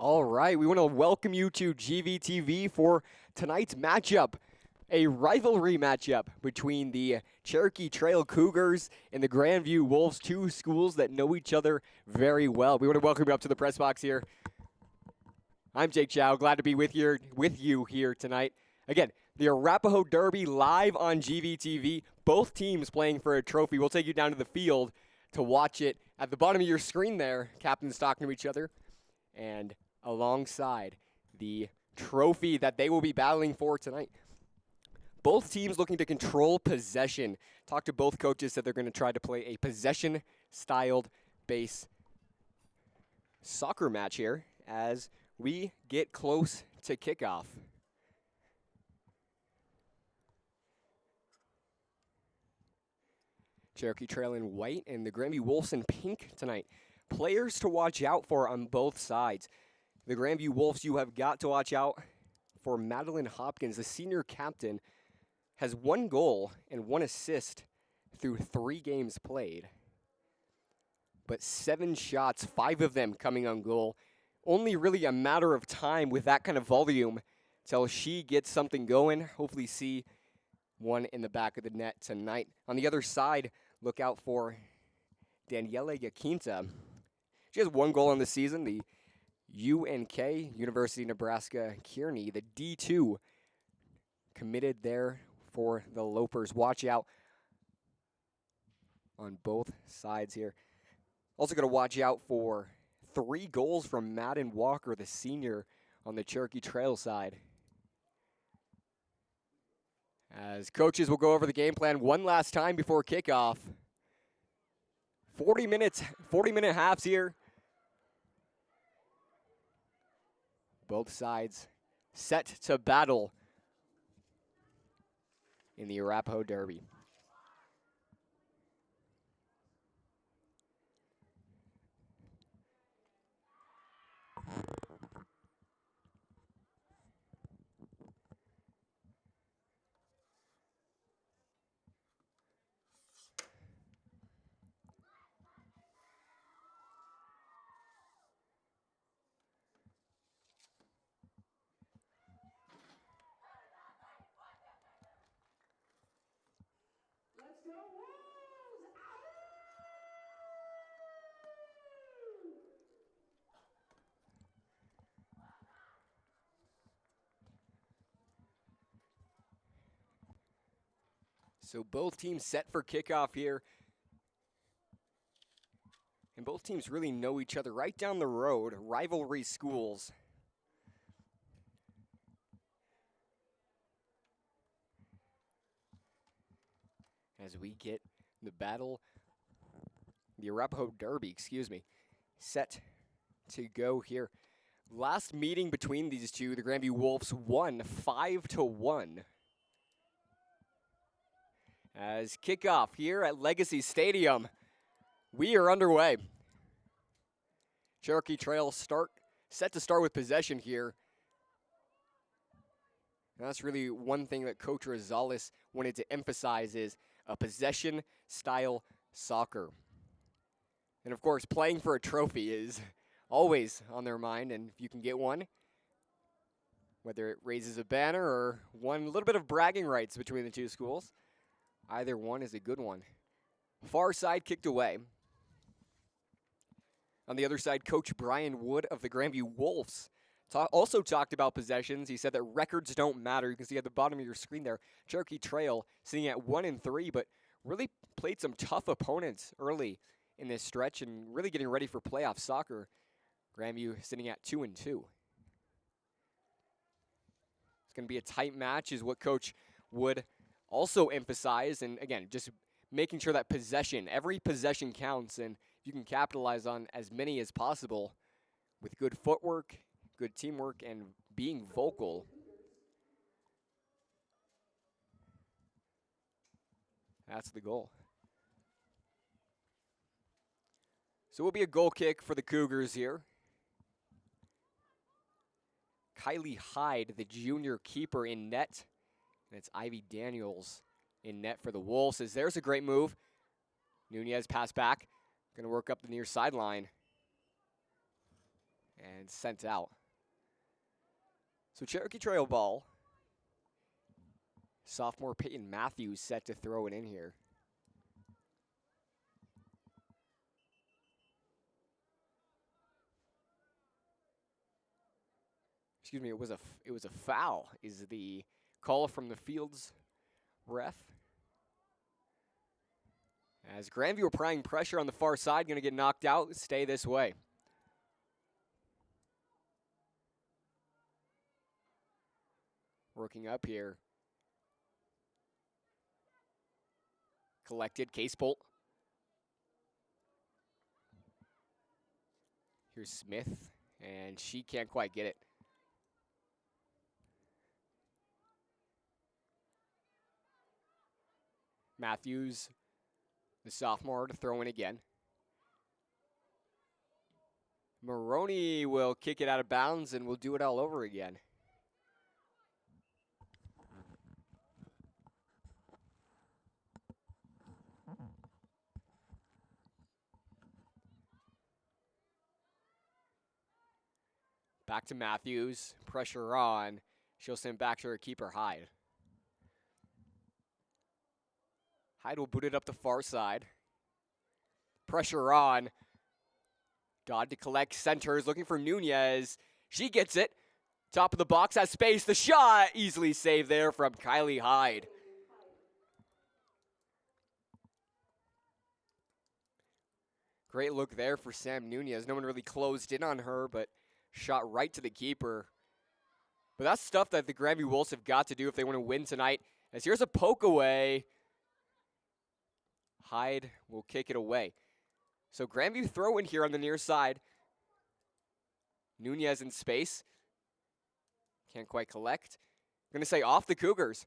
All right, we want to welcome you to GVTV for tonight's matchup, a rivalry matchup between the Cherokee Trail Cougars and the Grandview Wolves, two schools that know each other very well. We want to welcome you up to the press box here. I'm Jake Chau, glad to be with you here tonight. Again, the Arapahoe Derby live on GVTV, both teams playing for a trophy. We'll take you down to the field to watch it. At the bottom of your screen there, captains talking to each other, and alongside the trophy that they will be battling for tonight. Both teams looking to control possession. Talked to both coaches, said they're going to try to play a possession-styled base soccer match here as we get close to kickoff. Cherokee Trail in white and the Grandview Wolves in pink tonight. Players to watch out for on both sides. The Grandview Wolves, you have got to watch out for Madeline Hopkins. The senior captain has 1 goal and 1 assist through 3 games played. But 7 shots, 5 of them coming on goal. Only really a matter of time with that kind of volume till she gets something going. Hopefully see one in the back of the net tonight. On the other side, look out for Daniela Yaquinta. She has 1 goal on the season, the UNK, University of Nebraska Kearney, the D2 committed there for the Lopers. Watch out on both sides here. Also going to watch out for 3 goals from Madden Walker, the senior on the Cherokee Trail side. As coaches will go over the game plan one last time before kickoff. 40-minute halves here. Both sides set to battle in the Arapahoe Derby. So both teams set for kickoff here. And both teams really know each other right down the road, rivalry schools. As we get the Arapahoe Derby, set to go here. Last meeting between these two, the Grandview Wolves won 5-1. As kickoff here at Legacy Stadium, we are underway. Cherokee Trail set to start with possession here. And that's really one thing that Coach Rosales wanted to emphasize is a possession-style soccer. And of course, playing for a trophy is always on their mind, and if you can get one, whether it raises a banner or one little bit of bragging rights between the two schools, either one is a good one. Far side kicked away. On the other side, Coach Brian Wood of the Grandview Wolves also talked about possessions. He said that records don't matter. You can see at the bottom of your screen there, Cherokee Trail sitting at 1-3, but really played some tough opponents early in this stretch and really getting ready for playoff soccer. Grandview sitting at 2-2. It's going to be a tight match is what Coach Wood also emphasized, and again, just making sure that every possession counts, and you can capitalize on as many as possible with good footwork, good teamwork, and being vocal. That's the goal. So it will be a goal kick for the Cougars here. Kylie Hyde, the junior keeper, in net. And it's Ivy Daniels in net for the Wolves. Says there's a great move. Nunez pass back. Going to work up the near sideline. and sent out. So Cherokee Trail ball. Sophomore Peyton Matthews set to throw it in here. Excuse me, it was a foul, is the call from the field's ref. As Grandview applying pressure on the far side, going to get knocked out, stay this way. Working up here. Collected, Case Bolt. Here's Smith, and she can't quite get it. Matthews, the sophomore, to throw in again. Maroney will kick it out of bounds, and we'll do it all over again. Back to Matthews, pressure on. She'll send back to her keeper, Hyde. Hyde will boot it up the far side. Pressure on. Dodd to collect, centers, looking for Nunez. She gets it. Top of the box, has space. The shot, easily saved there from Kylie Hyde. Great look there for Sam Nunez. No one really closed in on her, but shot right to the keeper. But that's stuff that the Grandview Wolves have got to do if they want to win tonight. As here's a poke away. Hyde will kick it away. So Grandview throw in here on the near side. Nunez in space. Can't quite collect. I'm going to say off the Cougars.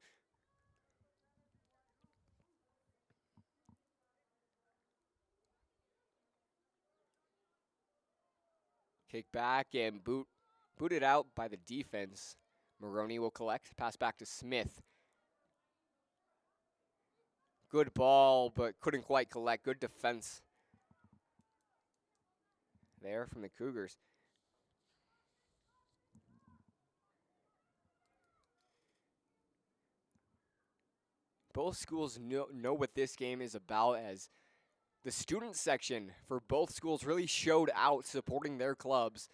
Kick back and boot it out by the defense. Maroney will collect. Pass back to Smith. Good ball, but couldn't quite collect. Good defense there from the Cougars. Both schools know what this game is about, as the student section for both schools really showed out supporting their clubs.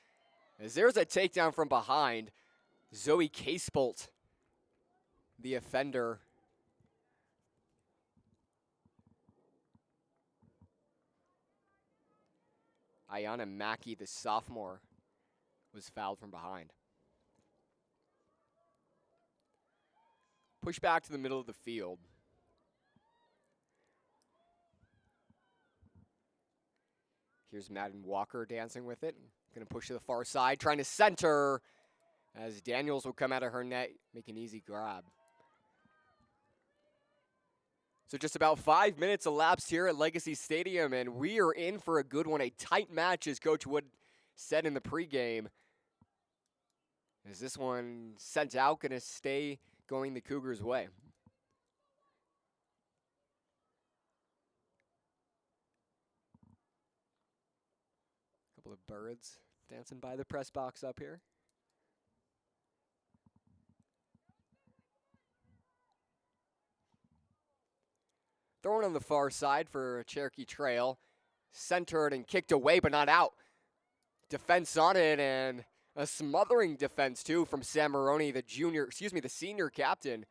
As there's a takedown from behind. Zoe Casebolt, the offender. Ayana Mackey, the sophomore, was fouled from behind. Push back to the middle of the field. Here's Madden Walker dancing with it. Going to push to the far side, trying to center, as Daniels will come out of her net, make an easy grab. So just about 5 minutes elapsed here at Legacy Stadium, and we are in for a good one. A tight match, as Coach Wood said in the pregame. Is this one sent out, going to stay going the Cougars' way? Couple of birds dancing by the press box up here. Thrown on the far side for Cherokee Trail. Centered and kicked away, but not out. Defense on it, and a smothering defense, too, from Sam Maroney, the senior captain.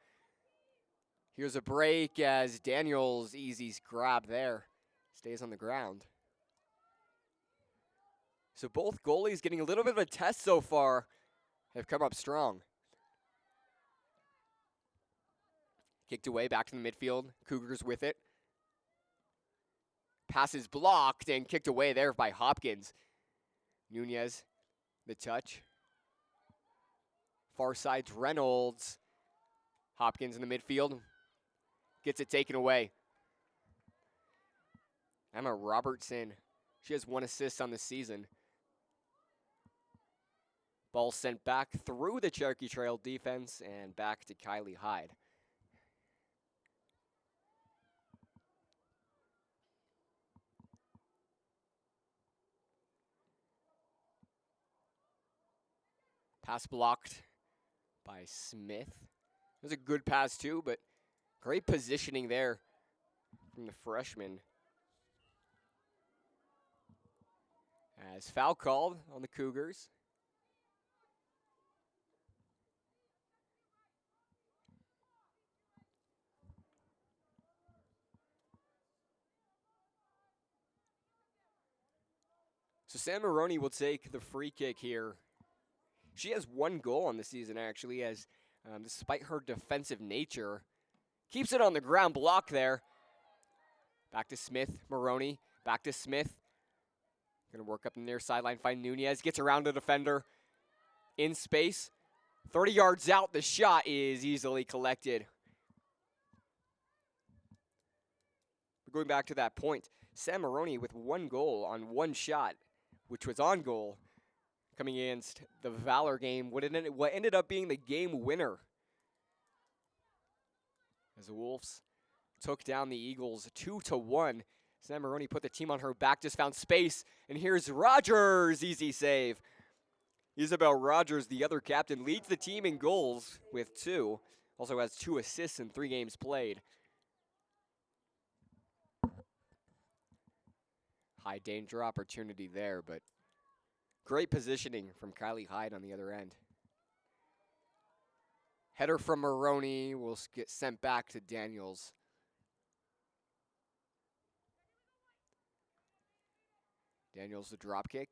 Here's a break as Daniels' easy grab there. Stays on the ground. So both goalies getting a little bit of a test so far have come up strong. Kicked away, back to the midfield. Cougars with it. Pass is blocked and kicked away there by Hopkins. Nunez, the touch. Far side's Reynolds. Hopkins in the midfield. Gets it taken away. Emma Robertson. She has 1 assist on the season. Ball sent back through the Cherokee Trail defense and back to Kylie Hyde. Pass blocked by Smith. It was a good pass too, but great positioning there from the freshman. As foul called on the Cougars. So Sam Maroney will take the free kick here. She has one goal on the season, actually, as despite her defensive nature, keeps it on the ground block there. Back to Smith, Maroney, back to Smith. Gonna work up the near sideline, find Nunez, gets around the defender in space. 30 yards out, the shot is easily collected. Going back to that point, Sam Maroney with one goal on one shot, which was on goal, coming against the Valor game, what ended up being the game winner. As the Wolves took down the Eagles 2-1. Sam Maroney put the team on her back, just found space, and here's Rogers, easy save. Isabel Rogers, the other captain, leads the team in goals with 2. Also has 2 assists in 3 games played. High danger opportunity there, but great positioning from Kylie Hyde on the other end. Header from Maroney will get sent back to Daniels. Daniels the drop kick.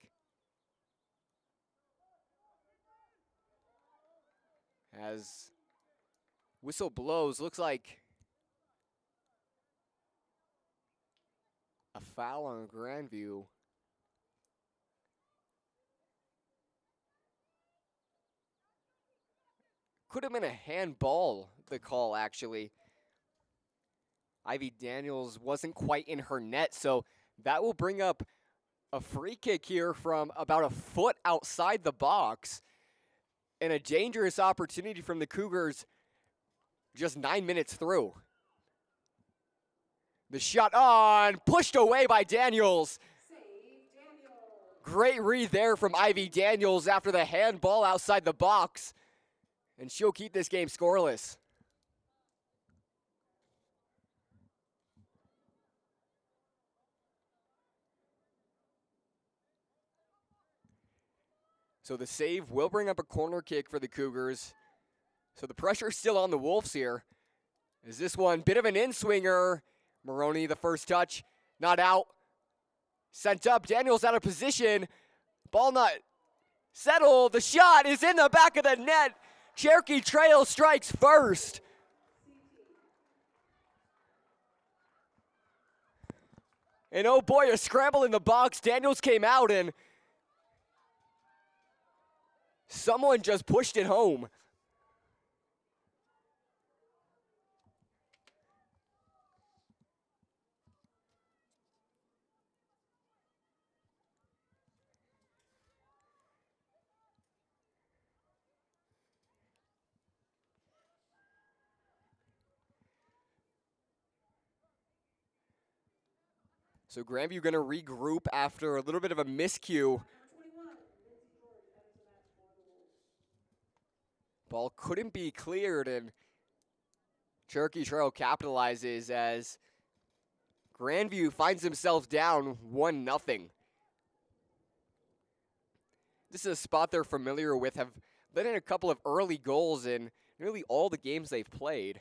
As whistle blows, looks like a foul on Grandview. Could have been a handball, the call, actually. Ivy Daniels wasn't quite in her net, so that will bring up a free kick here from about a foot outside the box. And a dangerous opportunity from the Cougars just 9 minutes through. The shot on, pushed away by Daniels. Great read there from Ivy Daniels after the handball outside the box. And she'll keep this game scoreless. So the save will bring up a corner kick for the Cougars. So the pressure is still on the Wolves here. Is this one bit of an in-swinger? Maroney, the first touch, not out. Sent up, Daniels out of position. Ball not settled. The shot is in the back of the net. Cherokee Trail strikes first. And oh boy, a scramble in the box. Daniels came out and someone just pushed it home. So Grandview going to regroup after a little bit of a miscue. Ball couldn't be cleared, and Cherokee Trail capitalizes as Grandview finds himself down 1-0. This is a spot they're familiar with, have let in a couple of early goals in nearly all the games they've played.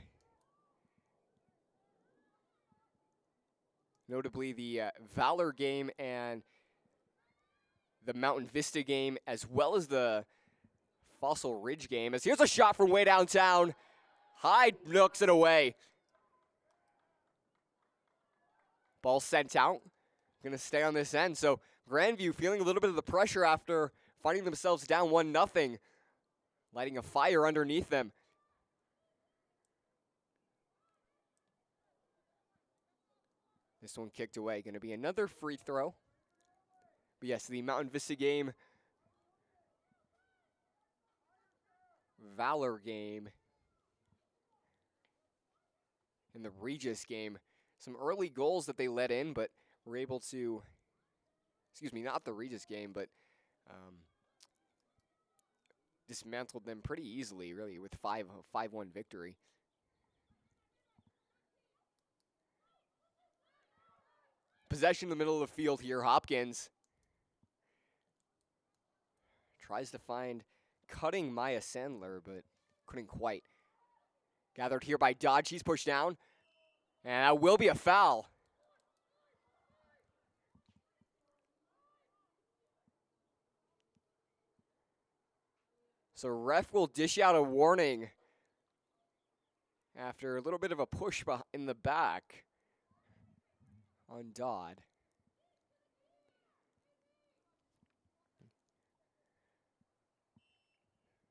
Notably the Valor game and the Mountain Vista game, as well as the Fossil Ridge game. As here's a shot from way downtown. Hyde knocks it away. Ball sent out. Gonna stay on this end. So Grandview feeling a little bit of the pressure after finding themselves down 1-0. Lighting a fire underneath them. This one kicked away. Going to be another free throw. But yes, the Mountain Vista game, Valor game, and the Regis game. Some early goals that they let in, but were able to, excuse me, not the Regis game, but dismantled them pretty easily, really, with 5-1 victory. Possession in the middle of the field here. Hopkins tries to find cutting Maya Sandler, but couldn't quite. Gathered here by Dodge. He's pushed down. And that will be a foul. So ref will dish out a warning after a little bit of a push in the back on Dodd.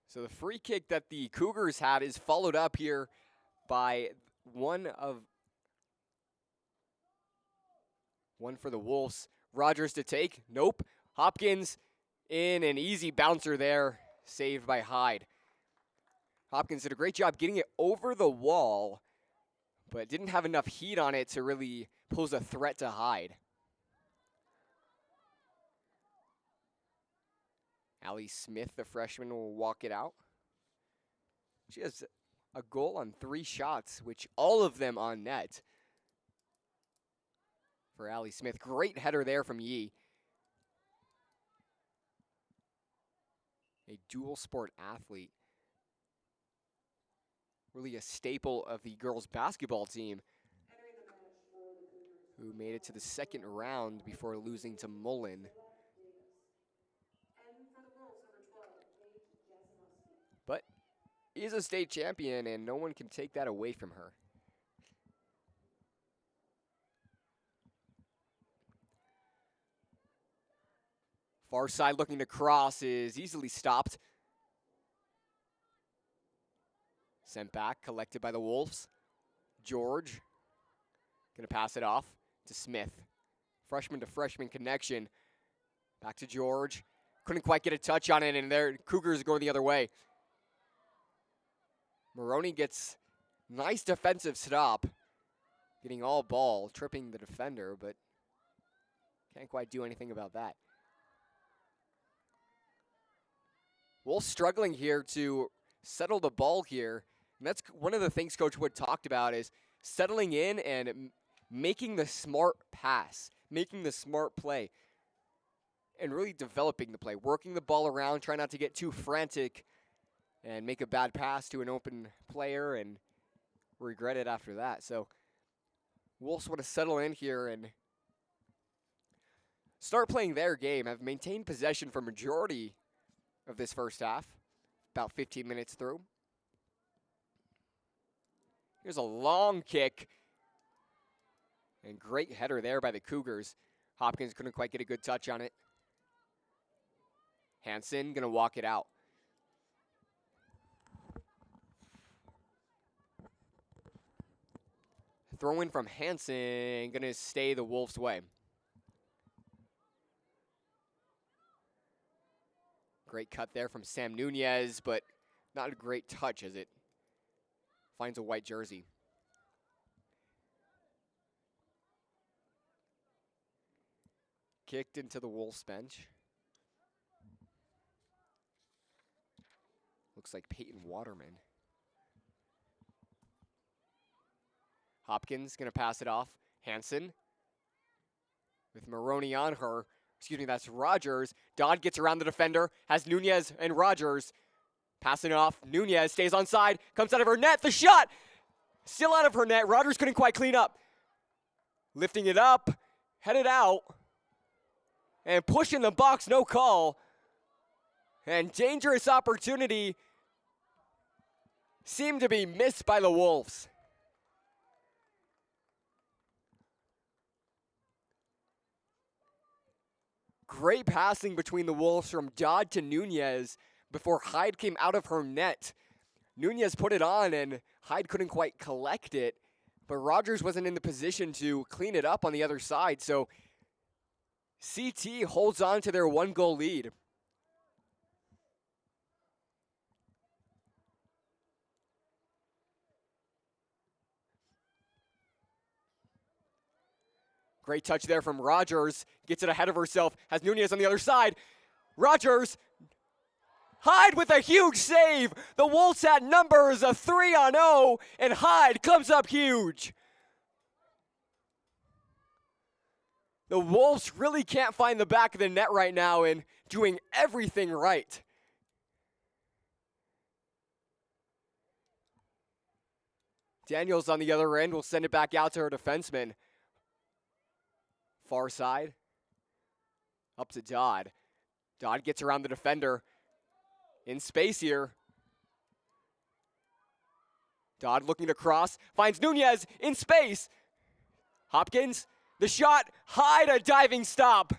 So the free kick that the Cougars had is followed up here by one for the Wolves. Rogers to take. Nope. Hopkins in an easy bouncer there. Saved by Hyde. Hopkins did a great job getting it over the wall, but didn't have enough heat on it to really pose a threat to Hyde. Allie Smith, the freshman, will walk it out. She has a goal on 3 shots, which all of them on net for Allie Smith. Great header there from Yee. A dual sport athlete. Really a staple of the girls basketball team, who made it to the second round before losing to Mullen. But is a state champion, and no one can take that away from her. Far side looking to cross is easily stopped. Sent back, collected by the Wolves. George gonna pass it off to Smith. Freshman to freshman connection. Back to George. Couldn't quite get a touch on it, and there Cougars going the other way. Maroney gets nice defensive stop. Getting all ball, tripping the defender, but can't quite do anything about that. Wolves struggling here to settle the ball here. And that's one of the things Coach Wood talked about, is settling in and making the smart pass, making the smart play, and really developing the play, working the ball around, trying not to get too frantic and make a bad pass to an open player and regret it after that. So Wolves want to settle in here and start playing their game, have maintained possession for majority of this first half, about 15 minutes through. Here's a long kick. And great header there by the Cougars. Hopkins couldn't quite get a good touch on it. Hansen gonna walk it out. Throw in from Hansen, gonna stay the Wolves' way. Great cut there from Sam Nunez, but not a great touch as it finds a white jersey. Kicked into the Wolves bench. Looks like Peyton Waterman. Hopkins gonna pass it off. Hansen with Maroney on her. Excuse me, that's Rogers. Dodd gets around the defender, has Nunez and Rogers. Passing it off. Nunez stays on side, comes out of her net. The shot! Still out of her net. Rogers couldn't quite clean up. Lifting it up, headed out. And pushing the box, no call. And dangerous opportunity seemed to be missed by the Wolves. Great passing between the Wolves from Dodd to Nunez before Hyde came out of her net. Nunez put it on and Hyde couldn't quite collect it, but Rogers wasn't in the position to clean it up on the other side, so CT holds on to their 1-goal lead. Great touch there from Rogers. Gets it ahead of herself. Has Nunez on the other side. Rogers. Hyde with a huge save. The Wolves had numbers of 3-0, and Hyde comes up huge. The Wolves really can't find the back of the net right now and doing everything right. Daniels on the other end will send it back out to her defenseman. Far side. Up to Dodd. Dodd gets around the defender. In space here. Dodd looking to cross. Finds Nunez in space. Hopkins. The shot. Hyde, a diving stop.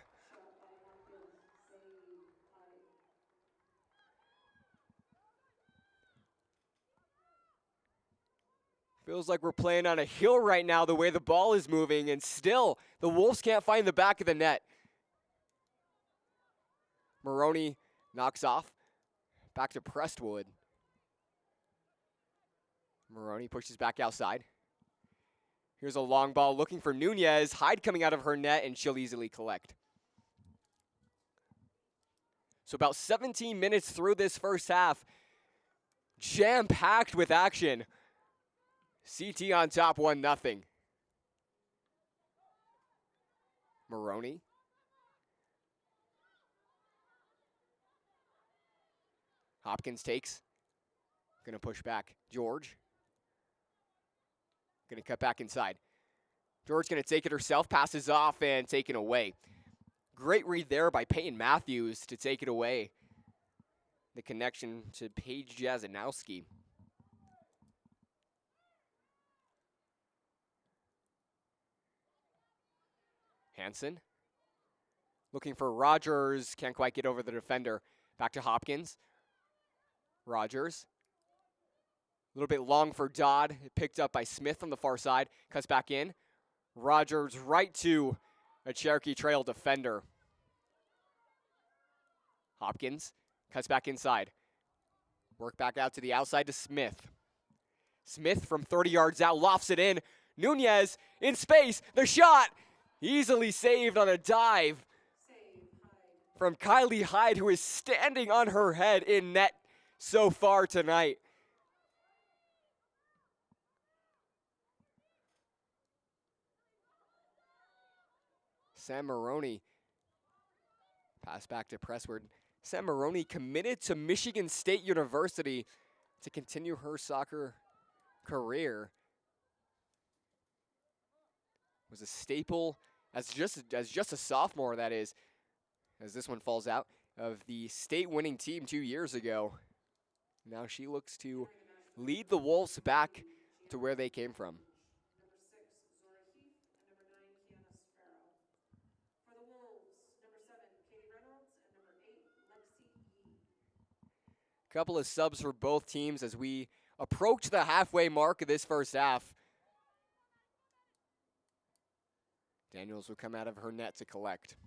Feels like we're playing on a hill right now the way the ball is moving, and still the Wolves can't find the back of the net. Maroney knocks off. Back to Prestwood. Maroney pushes back outside. Here's a long ball looking for Nunez. Hyde coming out of her net, and she'll easily collect. So about 17 minutes through this first half. Jam-packed with action. CT on top, 1-0. Maroney. Hopkins takes. Gonna push back. George. Gonna cut back inside. George gonna take it herself, passes off, and taken away. Great read there by Peyton Matthews to take it away. The connection to Paige Jazanowski. Hansen. Looking for Rogers. Can't quite get over the defender. Back to Hopkins. Rogers. A little bit long for Dodd. Picked up by Smith on the far side. Cuts back in. Rogers right to a Cherokee Trail defender. Hopkins cuts back inside. Work back out to the outside to Smith. Smith from 30 yards out lofts it in. Nunez in space. The shot easily saved on a dive from Kylie Hyde, who is standing on her head in net so far tonight. Sam Maroney. Pass back to Pressword. Sam Maroney committed to Michigan State University to continue her soccer career. Was a staple as just a sophomore, that is, as this one falls out, of the state winning team 2 years ago. Now she looks to lead the Wolves back to where they came from. Couple of subs for both teams as we approach the halfway mark of this first half. Daniels will come out of her net to collect.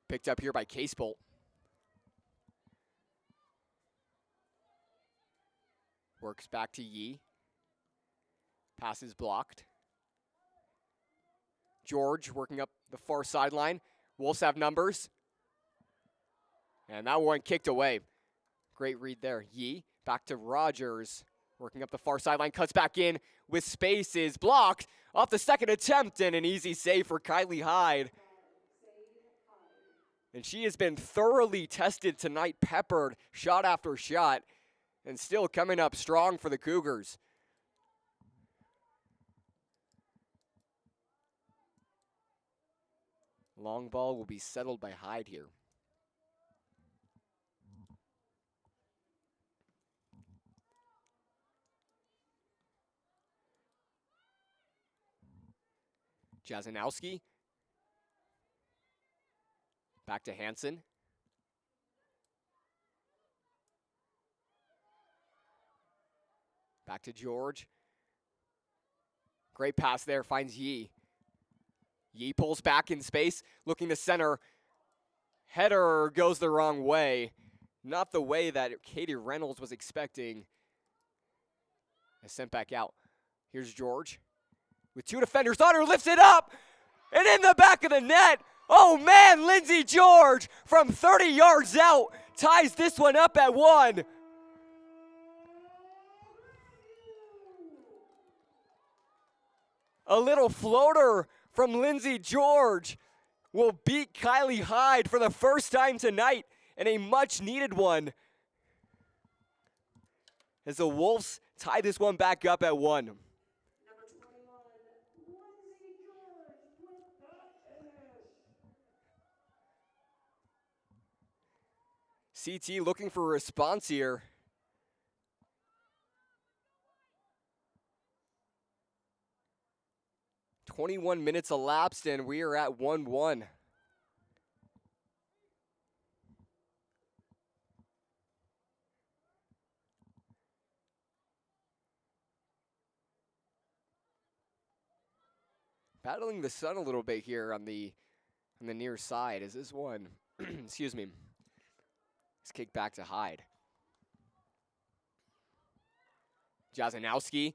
Picked up here by Casebolt. Works back to Yee. Pass is blocked. George working up the far sideline. Wolves have numbers. And that one kicked away. Great read there. Yee back to Rogers. Working up the far sideline. Cuts back in with spaces. Blocked off the second attempt, and an easy save for Kylie Hyde. And she has been thoroughly tested tonight, peppered shot after shot, and still coming up strong for the Cougars. Long ball will be settled by Hyde here. Jazanowski. Back to Hansen. Back to George. Great pass there, finds Yee. Yee pulls back in space, looking to center. Header goes the wrong way. Not the way that Katie Reynolds was expecting. Sent back out. Here's George. With two defenders on her, lifts it up! And in the back of the net, oh man, Lindsey George from 30 yards out ties this one up at 1. A little floater from Lindsey George will beat Kylie Hyde for the first time tonight, and a much-needed one, as the Wolves tie this one back up at 1. CT looking for a response here. "21 minutes elapsed, and we are at 1-1. Battling the sun a little bit here on the near side as this one, excuse me, is kicked back to Hyde. Jazanowski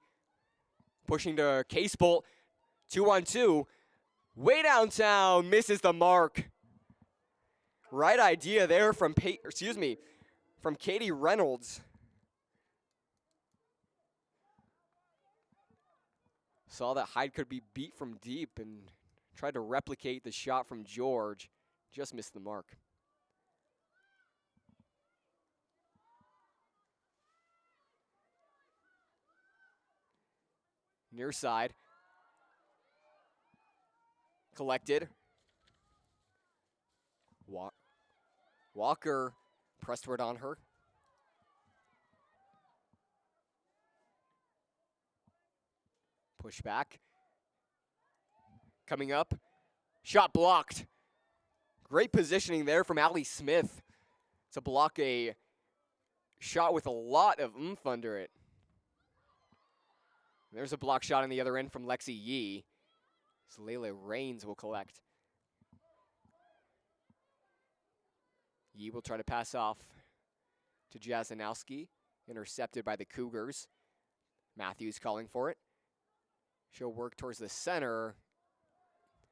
pushing to Casebolt, 2-on-2, way downtown, misses the mark. Right idea there from from Katie Reynolds. Saw that Hyde could be beat from deep and tried to replicate the shot from George. Just missed the mark. Near side. Collected. Walker pressed word on her. Push back. Coming up. Shot blocked. Great positioning there from Allie Smith to block a shot with a lot of oomph under it. There's a block shot on the other end from Lexi Yee. So Layla Raines will collect. Yee will try to pass off to Jazanowski. Intercepted by the Cougars. Matthews calling for it. She'll work towards the center.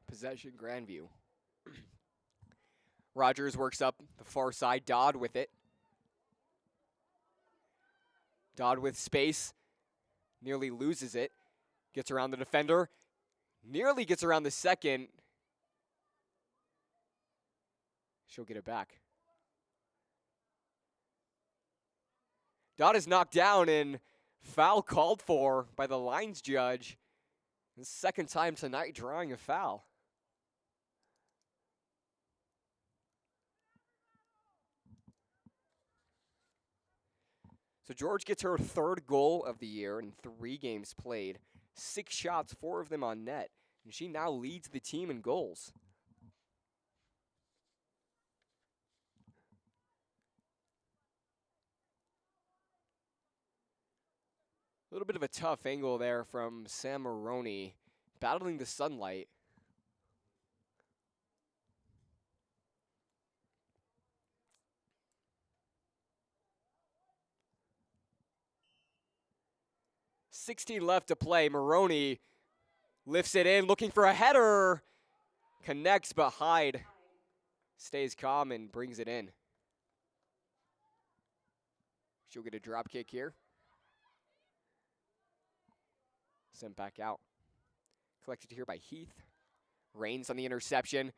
Possession, Grandview. Rogers works up the far side. Dodd with it. Dodd with space. Nearly loses it. Gets around the defender. Nearly gets around the second. She'll get it back. Dodd is knocked down and foul called for by the lines judge. The second time tonight drawing a foul. So George gets her third goal of the year in 3 games played. 6 shots, 4 of them on net. And she now leads the team in goals. A little bit of a tough angle there from Sam Maroney, battling the sunlight. .16 left to play. Maroney lifts it in, looking for a header. Connects, but Hyde stays calm and brings it in. She'll get a drop kick here. Sent back out. Collected here by Heath. Raines on the interception.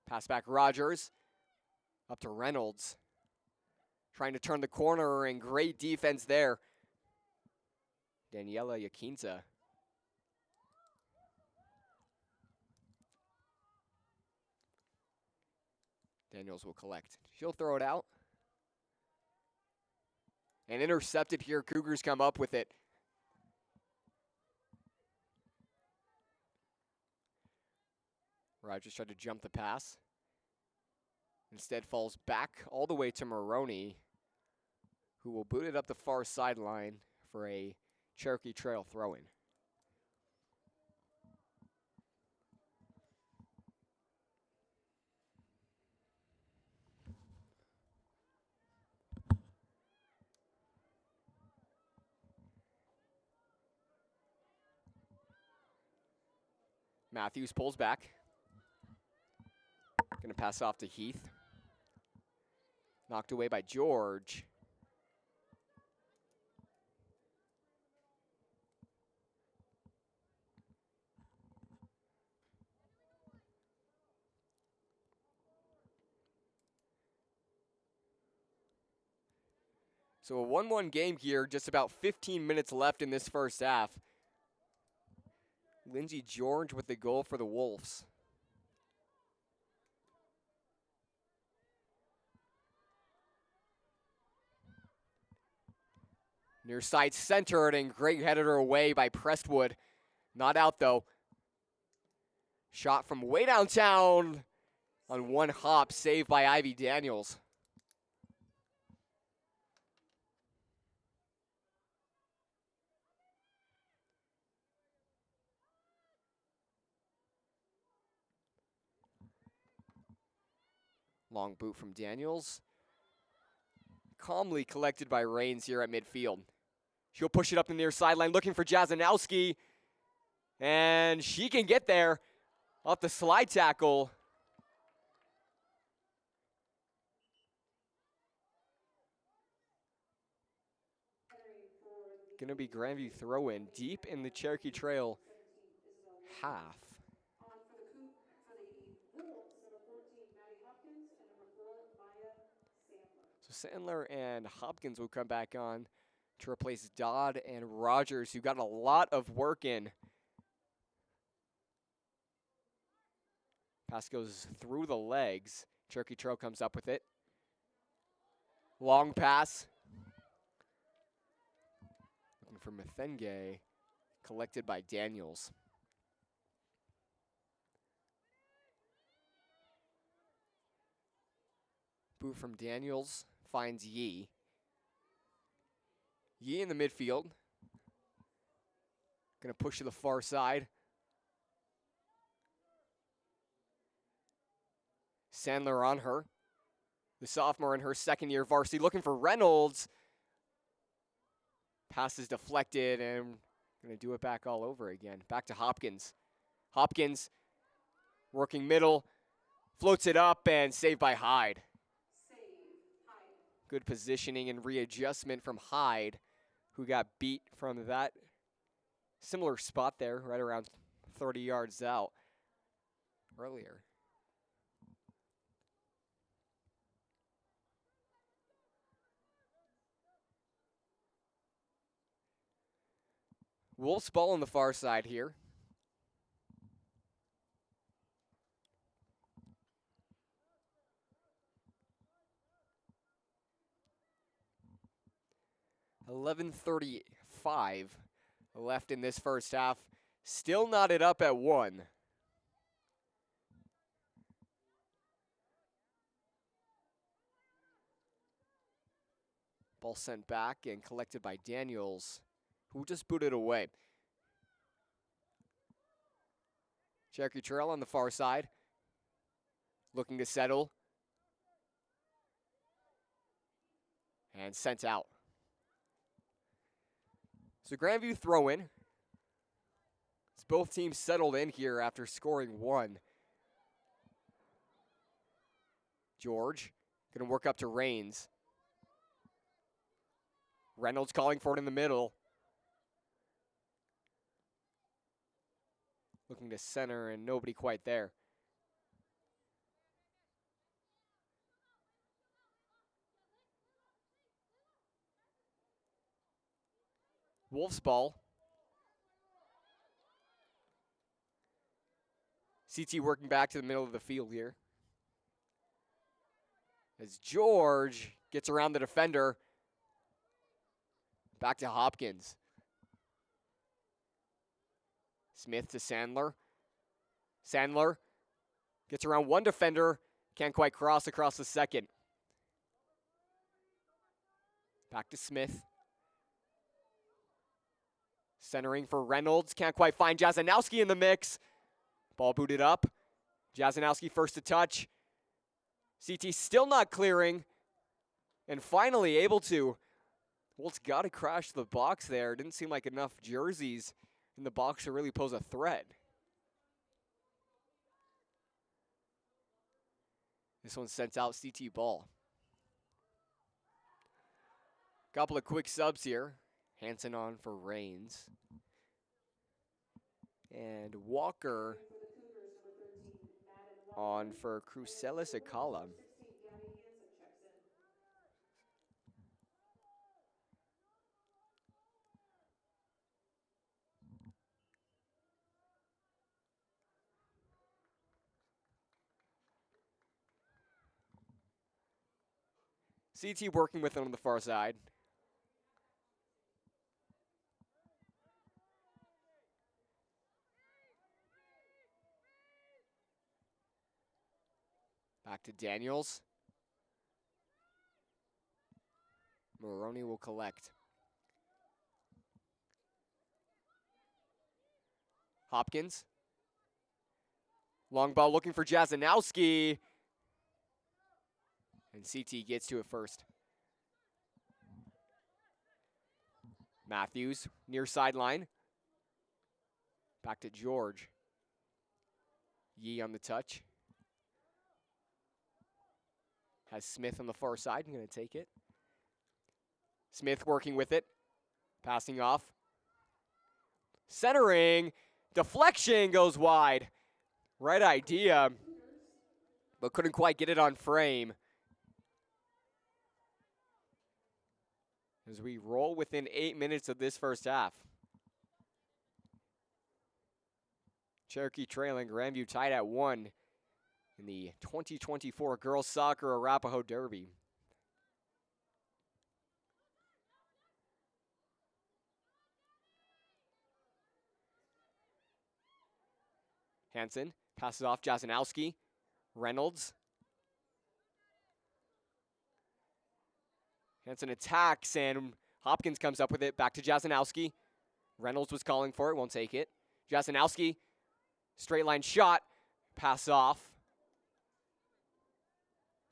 Pass back Rogers. Up to Reynolds. Trying to turn the corner, and great defense there. Daniela Yakinza. Daniels will collect. She'll throw it out. And intercepted here. Cougars come up with it. Rogers tried to jump the pass. Instead falls back all the way to Maroney, who will boot it up the far sideline for a Cherokee Trail throw-in. Matthews pulls back. Gonna pass off to Heath. Knocked away by George. So a 1-1 game here, just about 15 minutes left in this first half. Lindsey George with the goal for the Wolves. Near side centered and great headed away by Prestwood. Not out though. Shot from way downtown on one hop, saved by Ivy Daniels. Long boot from Daniels. Calmly collected by Rains here at midfield. She'll push it up the near sideline, looking for Jazanowski. And she can get there off the slide tackle. Gonna be Grandview throw-in deep in the Cherokee Trail half. So Sandler and Hopkins will come back on to replace Dodd and Rogers, who got a lot of work in. Pass goes through the legs. Cherokee Trail comes up with it. Long pass. Looking for Methenge. Collected by Daniels. Boot from Daniels finds Yee. Yee in the midfield. Gonna push to the far side. Sandler on her. The sophomore in her second year varsity looking for Reynolds. Pass is deflected and gonna do it back all over again. Back to Hopkins. Hopkins working middle. Floats it up and saved by Hyde. Good positioning and readjustment from Hyde, who got beat from that similar spot there, right around 30 yards out earlier. Wolves ball on the far side here. .35 left in this first half. Still knotted up at 1. Ball sent back and collected by Daniels, who just booted away. Cherokee Trail on the far side, looking to settle. And sent out. So Grandview throw in. As both teams settled in here after scoring 1. George gonna work up to Rains. Reynolds calling for it in the middle. Looking to center and nobody quite there. Wolves ball. CT working back to the middle of the field here. As George gets around the defender. Back to Hopkins. Smith to Sandler. Sandler gets around one defender. Can't quite cross across the second. Back to Smith. Centering for Reynolds. Can't quite find Jazanowski in the mix. Ball booted up. Jazanowski first to touch. CT still not clearing. And finally able to. Wolves got to crash the box there. Didn't seem like enough jerseys in the box to really pose a threat. This one sent out CT ball. Couple of quick subs here. Hansen on for Rains. And Walker on for Crucelis Akala. CT working with him on the far side. Back to Daniels. Maroney will collect. Hopkins. Long ball looking for Jazanowski. And CT gets to it first. Matthews, near sideline. Back to George. Yee on the touch. Has Smith on the far side. I'm going to take it. Smith working with it. Passing off. Centering. Deflection goes wide. Right idea. But couldn't quite get it on frame. As we roll within 8 minutes of this first half. Cherokee trailing, Grandview tied at 1 in the 2024 Girls Soccer Arapahoe Derby. Hansen passes off Jazanowski. Reynolds. Hansen attacks, and Hopkins comes up with it. Back to Jazanowski. Reynolds was calling for it, won't take it. Jazanowski, straight line shot, pass off.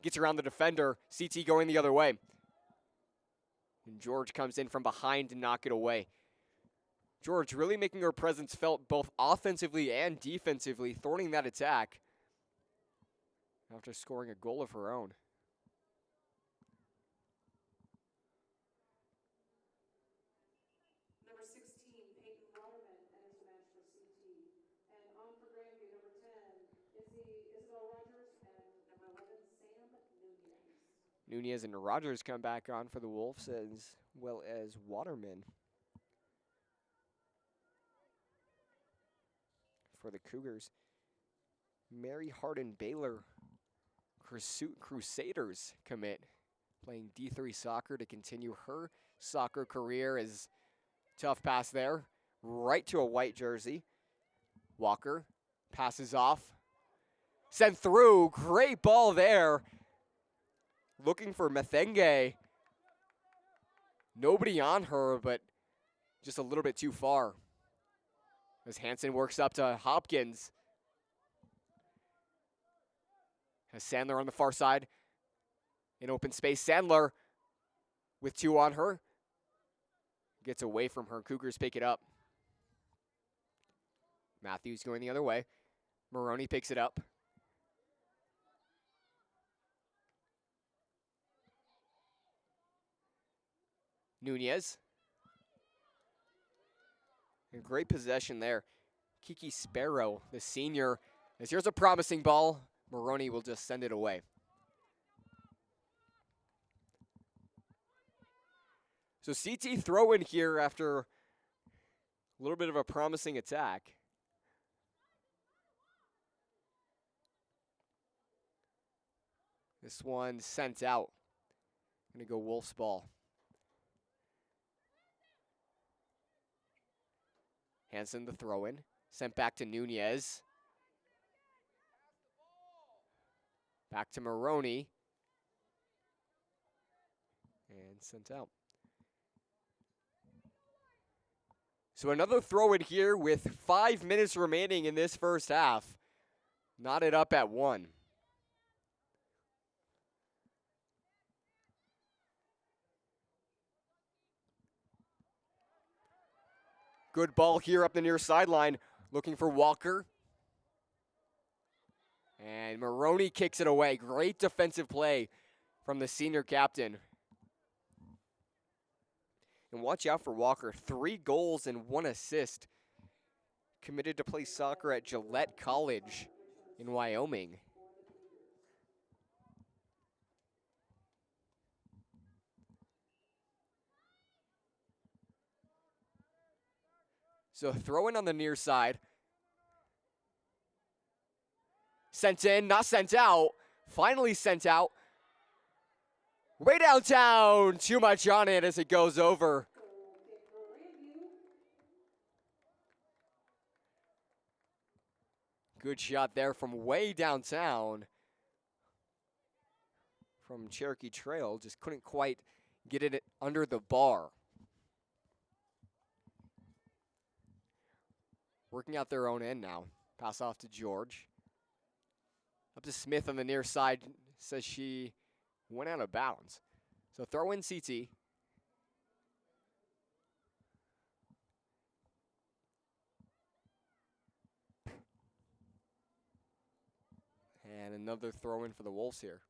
Gets around the defender, CT going the other way. And George comes in from behind to knock it away. George really making her presence felt both offensively and defensively, thwarting that attack after scoring a goal of her own. Nunez and Rogers come back on for the Wolves, as well as Waterman for the Cougars. Mary Hardin Baylor Crusaders commit, playing D3 soccer to continue her soccer career. As tough pass there, right to a white jersey. Walker passes off, sent through, great ball there. Looking for Methenge. Nobody on her, but just a little bit too far. As Hansen works up to Hopkins. Has Sandler on the far side. In open space, Sandler with 2 on her. Gets away from her. Cougars pick it up. Matthews going the other way. Maroney picks it up. Nunez. And great possession there. Kiki Sparrow, the senior. As here's a promising ball. Maroney will just send it away. So CT throw in here after a little bit of a promising attack. This one sent out. Gonna go Wolves ball. Hansen the throw in. Sent back to Nunez. Back to Maroney. And sent out. So another throw in here with 5 minutes remaining in this first half. Knotted up at 1. Good ball here up the near sideline. Looking for Walker. And Maroney kicks it away. Great defensive play from the senior captain. And watch out for Walker. 3 goals and 1 assist. Committed to play soccer at Gillette College in Wyoming. So throw in on the near side. Sent in, not sent out. Finally sent out. Way downtown. Too much on it as it goes over. Good shot there from way downtown. From Cherokee Trail. Just couldn't quite get it under the bar. Working out their own end now. Pass off to George. Up to Smith on the near side. Says she went out of bounds. So throw in CT. And another throw in for the Wolves here.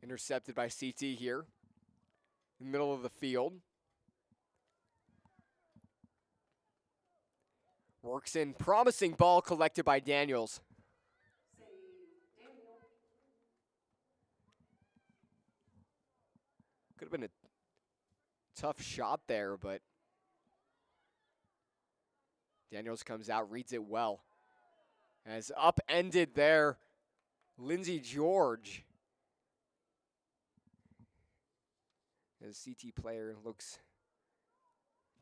Intercepted by CT here. In the middle of the field. Works in. Promising ball collected by Daniels. Could have been a tough shot there, but Daniels comes out, reads it well. As upended there, Lindsey George. As CT player looks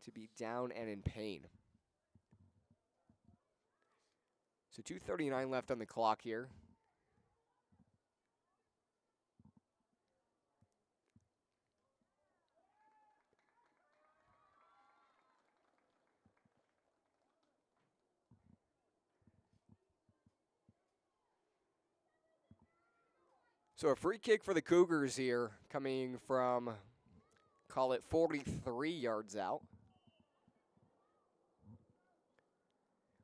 to be down and in pain. So 2:39 left on the clock here. So a free kick for the Cougars here, coming from, call it 43 yards out.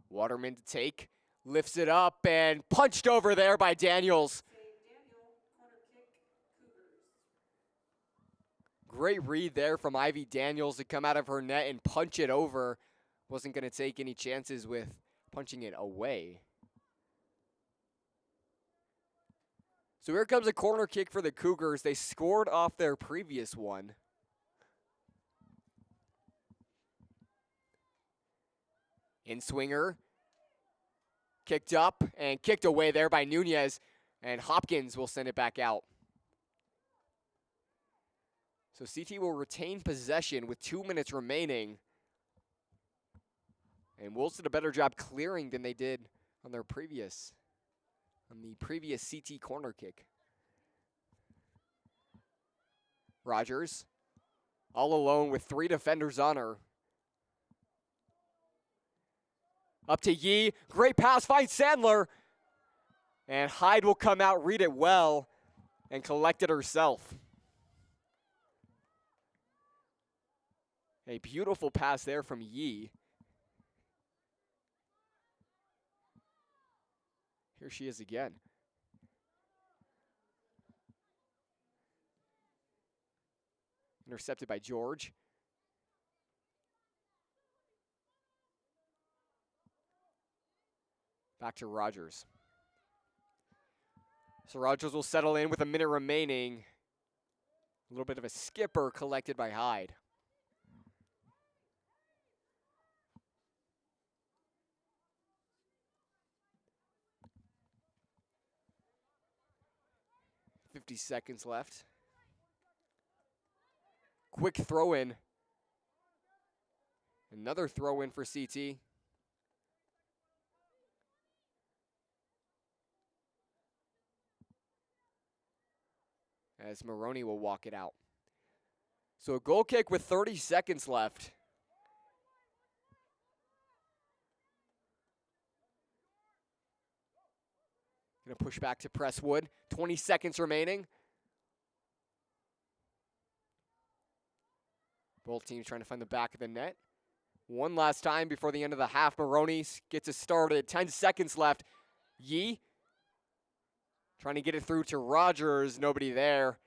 Waterman to take, lifts it up and punched over there by Daniels. Great read there from Ivy Daniels to come out of her net and punch it over. Wasn't going to take any chances with punching it away. So here comes a corner kick for the Cougars. They scored off their previous one. In-swinger. Kicked up and kicked away there by Nunez. And Hopkins will send it back out. So CT will retain possession with 2 minutes remaining. And Wolves did a better job clearing than they did on the previous CT corner kick. Rogers, all alone with 3 defenders on her. Up to Yee, great pass, finds Sandler. And Hyde will come out, read it well, and collect it herself. A beautiful pass there from Yee. Here she is again. Intercepted by George. Back to Rogers. So Rogers will settle in with a minute remaining. A little bit of a skipper collected by Hyde. Seconds left. Quick throw in. Another throw in for CT. As Maroney will walk it out. So a goal kick with 30 seconds left. Gonna push back to Presswood. 20 seconds remaining. Both teams trying to find the back of the net. One last time before the end of the half. Maroney gets it started. 10 seconds left. Yee trying to get it through to Rogers. Nobody there.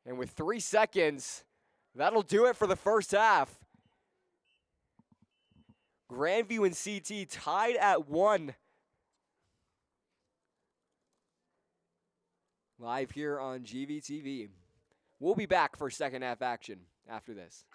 And with 3 seconds, that'll do it for the first half. Grandview and CT tied at 1. Live here on GVTV. We'll be back for second half action after this.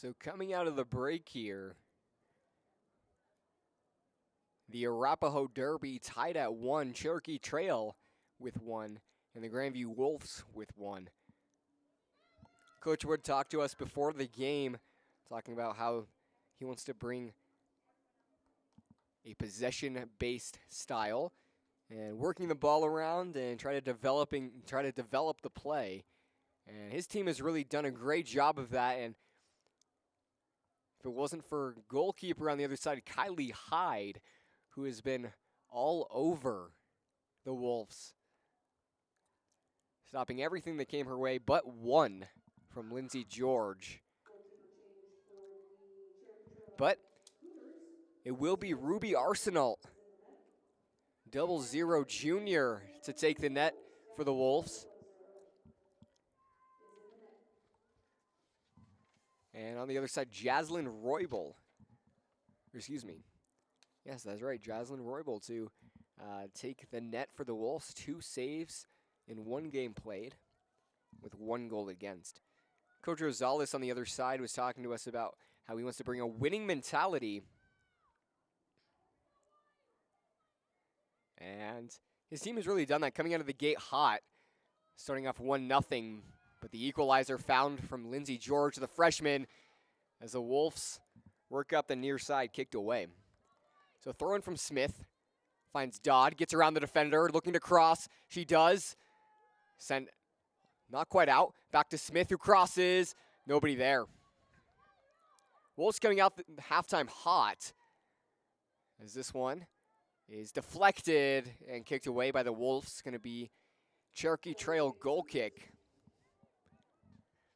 So coming out of the break here, the Arapahoe Derby tied at 1, Cherokee Trail with 1, and the Grandview Wolves with 1. Coach Wood talked to us before the game, talking about how he wants to bring a possession-based style and working the ball around and try to develop the play. And his team has really done a great job of that. And if it wasn't for goalkeeper on the other side, Kylie Hyde, who has been all over the Wolves, stopping everything that came her way but one from Lindsay George. But it will be Ruby Arsenal, 00 junior, to take the net for the Wolves. And on the other side, Jaslyn Roybal. Excuse me. Yes, that's right. Jaslyn Roybal to take the net for the Wolves. 2 saves in 1 game played with 1 goal against. Coach Rosales on the other side was talking to us about how he wants to bring a winning mentality. And his team has really done that, coming out of the gate hot, starting off 1-0. But the equalizer found from Lindsay George, the freshman, as the Wolves work up the near side, kicked away. So throw in from Smith, finds Dodd, gets around the defender, looking to cross. She does. Sent not quite out. Back to Smith, who crosses. Nobody there. Wolves coming out halftime hot, as this one is deflected and kicked away by the Wolves. It's going to be Cherokee Trail goal kick.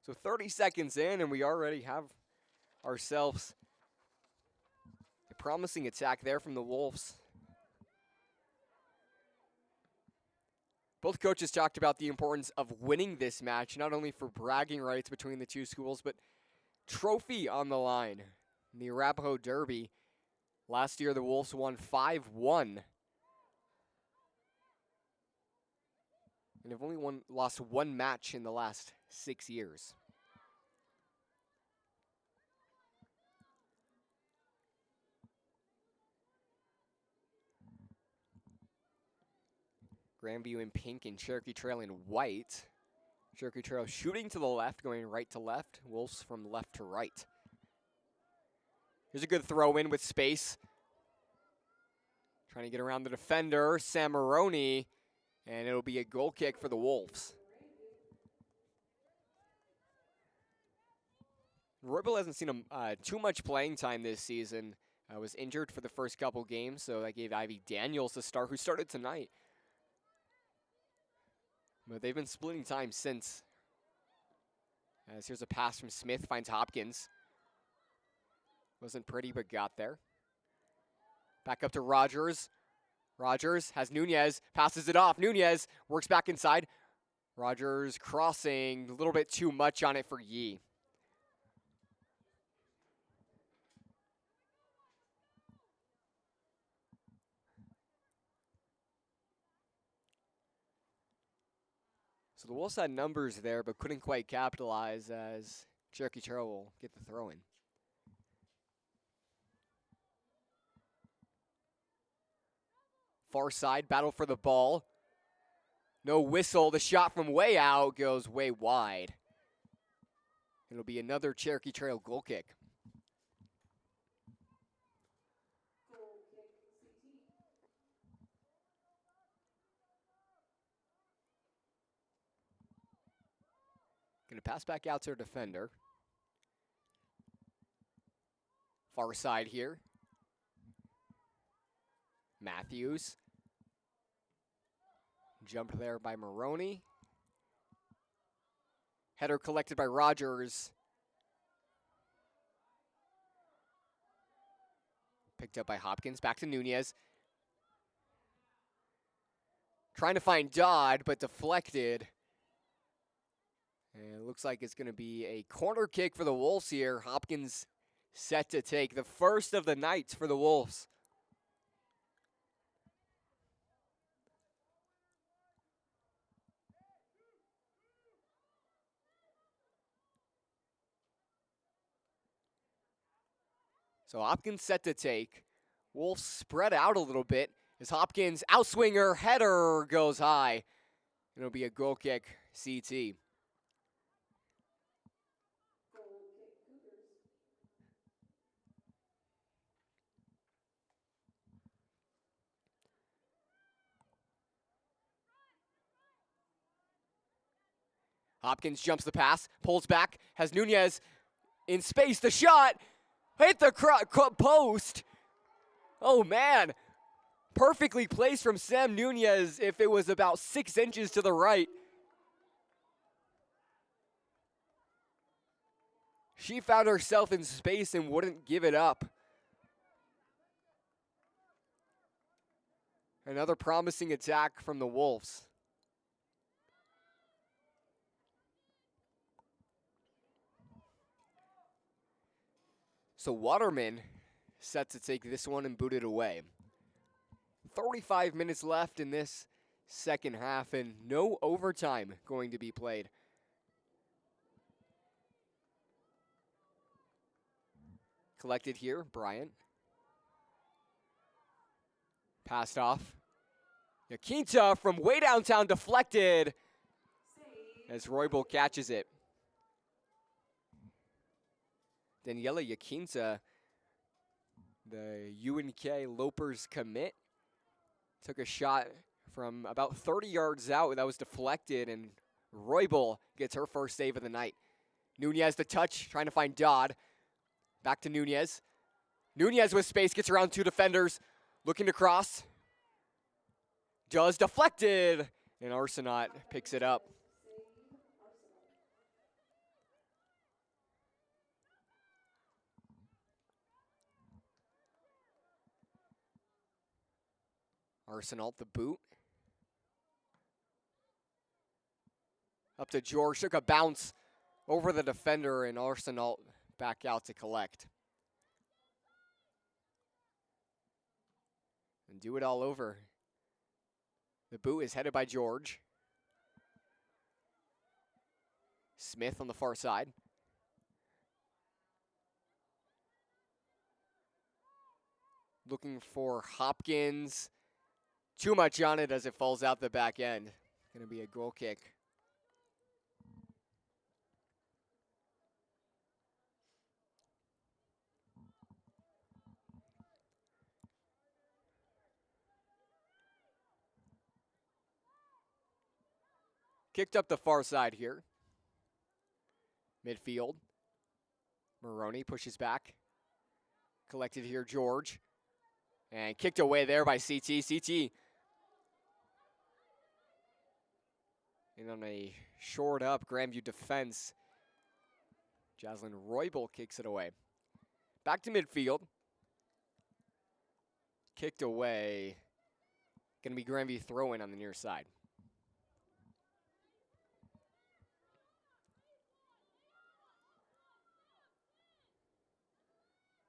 So 30 seconds in, and we already have ourselves a promising attack there from the Wolves. Both coaches talked about the importance of winning this match, not only for bragging rights between the two schools, but trophy on the line. In the Arapahoe Derby, last year the Wolves won 5-1. And have only lost 1 match in the last 6 years. Grandview in pink and Cherokee Trail in white. Cherokee Trail shooting to the left, going right to left. Wolves from left to right. Here's a good throw in with space. Trying to get around the defender, Samaroni, and it'll be a goal kick for the Wolves. Roybal hasn't seen too much playing time this season. Was injured for the first couple games, so that gave Ivy Daniels the start, who started tonight. But they've been splitting time since. As here's a pass from Smith, finds Hopkins. Wasn't pretty, but got there. Back up to Rogers. Rogers has Nunez, passes it off. Nunez works back inside. Rogers crossing, a little bit too much on it for Yee. So the Wolves had numbers there, but couldn't quite capitalize as Cherokee Trail will get the throw in. Far side, battle for the ball. No whistle. The shot from way out goes way wide. It'll be another Cherokee Trail goal kick. Going to pass back out to our defender. Far side here. Matthews. Jumped there by Maroney. Header collected by Rogers. Picked up by Hopkins. Back to Nunez. Trying to find Dodd, but deflected. And it looks like it's going to be a corner kick for the Wolves here. Hopkins set to take the first of the night for the Wolves. So Hopkins set to take. Wolves spread out a little bit as Hopkins outswinger header goes high. It'll be a goal kick, CT. Hopkins jumps the pass, pulls back, has Nunez in space. The shot hit the post. Oh, man. Perfectly placed from Sam Nunez if it was about 6 inches to the right. She found herself in space and wouldn't give it up. Another promising attack from the Wolves. So Waterman set to take this one and boot it away. 35 minutes left in this second half and no overtime going to be played. Collected here, Bryant. Passed off. Yaquinta from way downtown deflected as Roybal catches it. Daniela Yaquinta, the UNK Lopers commit, took a shot from about 30 yards out that was deflected, and Roybal gets her first save of the night. Nunez the touch, trying to find Dodd. Back to Nunez. Nunez with space, gets around 2 defenders, looking to cross. Does deflected, and Arsenault picks it up. Arsenault the boot. Up to George, took a bounce over the defender, and Arsenault back out to collect. And do it all over. The boot is headed by George. Smith on the far side. Looking for Hopkins. Too much on it as it falls out the back end. Gonna be a goal kick. Kicked up the far side here. Midfield. Maroney pushes back. Collected here, George. And kicked away there by CT. CT and on a shored up Grandview defense. Jaslyn Roybal kicks it away. Back to midfield. Kicked away. Going to be Grandview throw-in on the near side.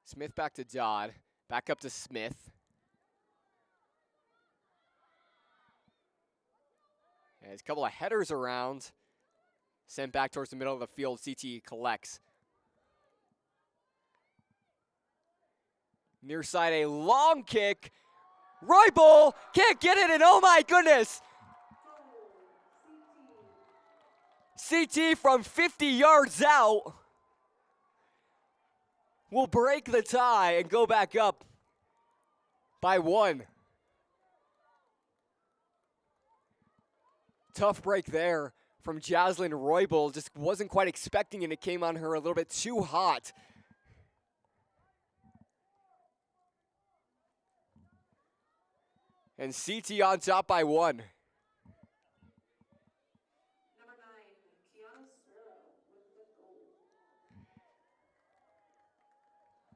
Smith back to Dodd. Back up to Smith. And there's a couple of headers around. Sent back towards the middle of the field. CT collects. Near side, a long kick. Roybal can't get it, and oh my goodness! CT from 50 yards out will break the tie and go back up by 1. Tough break there from Jaslyn Roybal. Just wasn't quite expecting it. It came on her a little bit too hot. And CT on top by 1.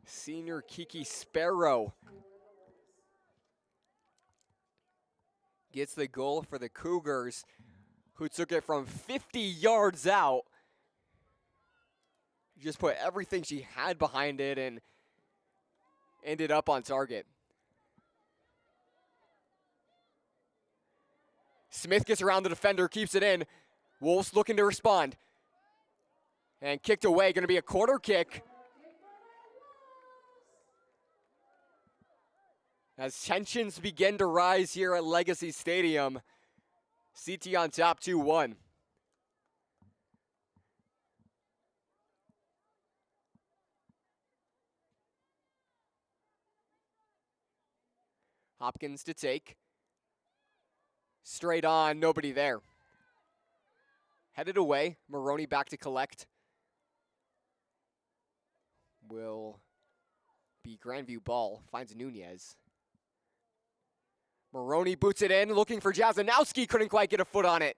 Senior Kiki Sparrow gets the goal for the Cougars, who took it from 50 yards out. Just put everything she had behind it and ended up on target. Smith gets around the defender, keeps it in. Wolves looking to respond. And kicked away, going to be a corner kick. As tensions begin to rise here at Legacy Stadium, CT on top 2-1. Hopkins to take. Straight on, nobody there. Headed away, Maroney back to collect. Will be Grandview ball, finds Nunez. Maroney boots it in, looking for Jazanowski, couldn't quite get a foot on it.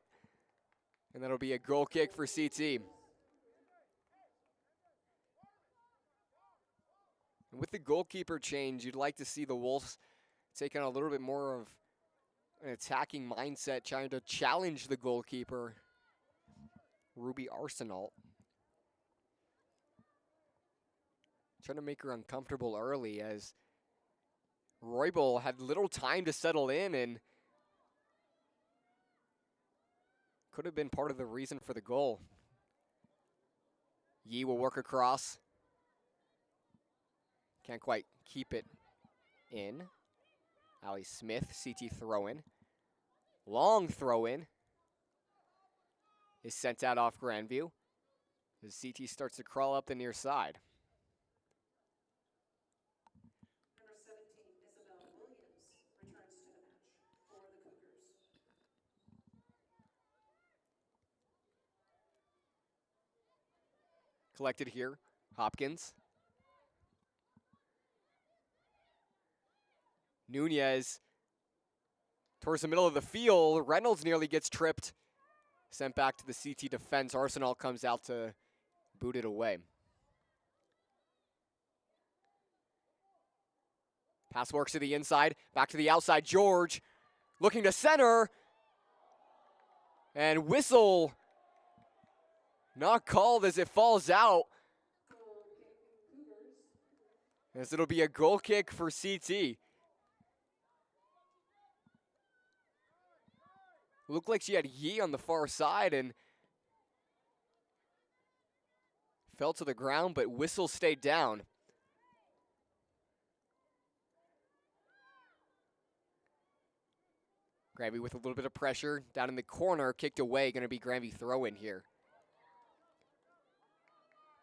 And that'll be a goal kick for CT. And with the goalkeeper change, you'd like to see the Wolves take on a little bit more of an attacking mindset, trying to challenge the goalkeeper, Ruby Arsenal. Trying to make her uncomfortable early, as Roybal had little time to settle in and could have been part of the reason for the goal. Yee will work across. Can't quite keep it in. Allie Smith, CT throw-in. Long throw-in is sent out off Grandview as CT starts to crawl up the near side. Number 17, Isabel Williams, returns to the match for the Cougars. Collected here, Hopkins. Nunez towards the middle of the field. Reynolds nearly gets tripped. Sent back to the CT defense. Arsenal comes out to boot it away. Pass works to the inside. Back to the outside. George looking to center. And whistle not called as it falls out. As it'll be a goal kick for CT. Looked like she had Yee on the far side and fell to the ground, but whistle stayed down. Grandview with a little bit of pressure down in the corner, kicked away, going to be Grandview throw in here.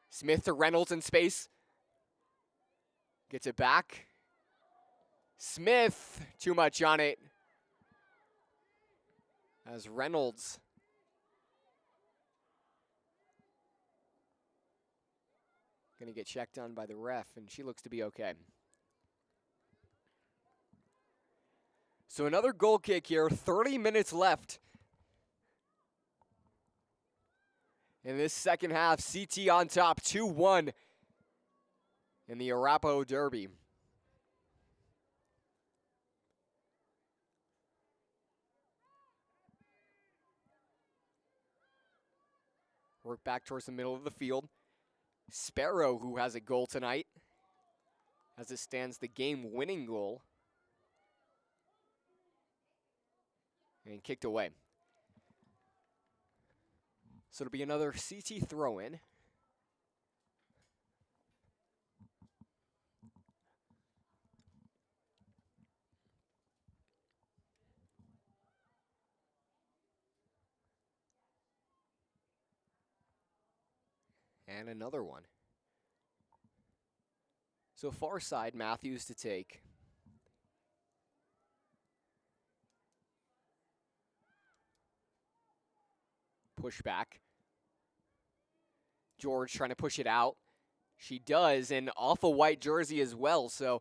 Smith to Reynolds in space. Gets it back. Smith, too much on it. As Reynolds going to get checked on by the ref, and she looks to be okay. So another goal kick here, 30 minutes left. In this second half, CT on top, 2-1 in the Arapahoe Derby. Work back towards the middle of the field. Sparrow, who has a goal tonight, as it stands the game-winning goal. And kicked away. So it'll be another CT throw-in. And another one. So far side, Matthews to take. Push back. George trying to push it out. She does, and off a white jersey as well. So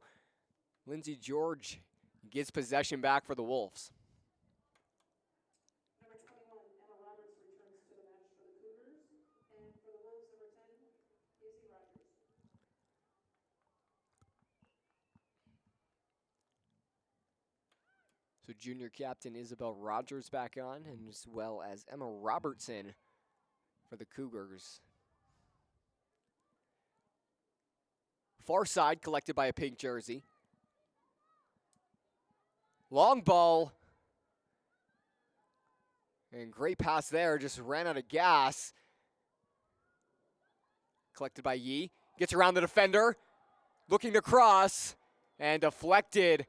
Lindsay George gets possession back for the Wolves. Number 21, Emma Roberts, returns to the match for the Cougars. And for the Wolves, number 10, Izzy Rogers. So junior captain Isabel Rogers back on, and as well as Emma Robertson for the Cougars. Far side collected by a pink jersey. Long ball. And great pass there, just ran out of gas. Collected by Yee. Gets around the defender. Looking to cross. And deflected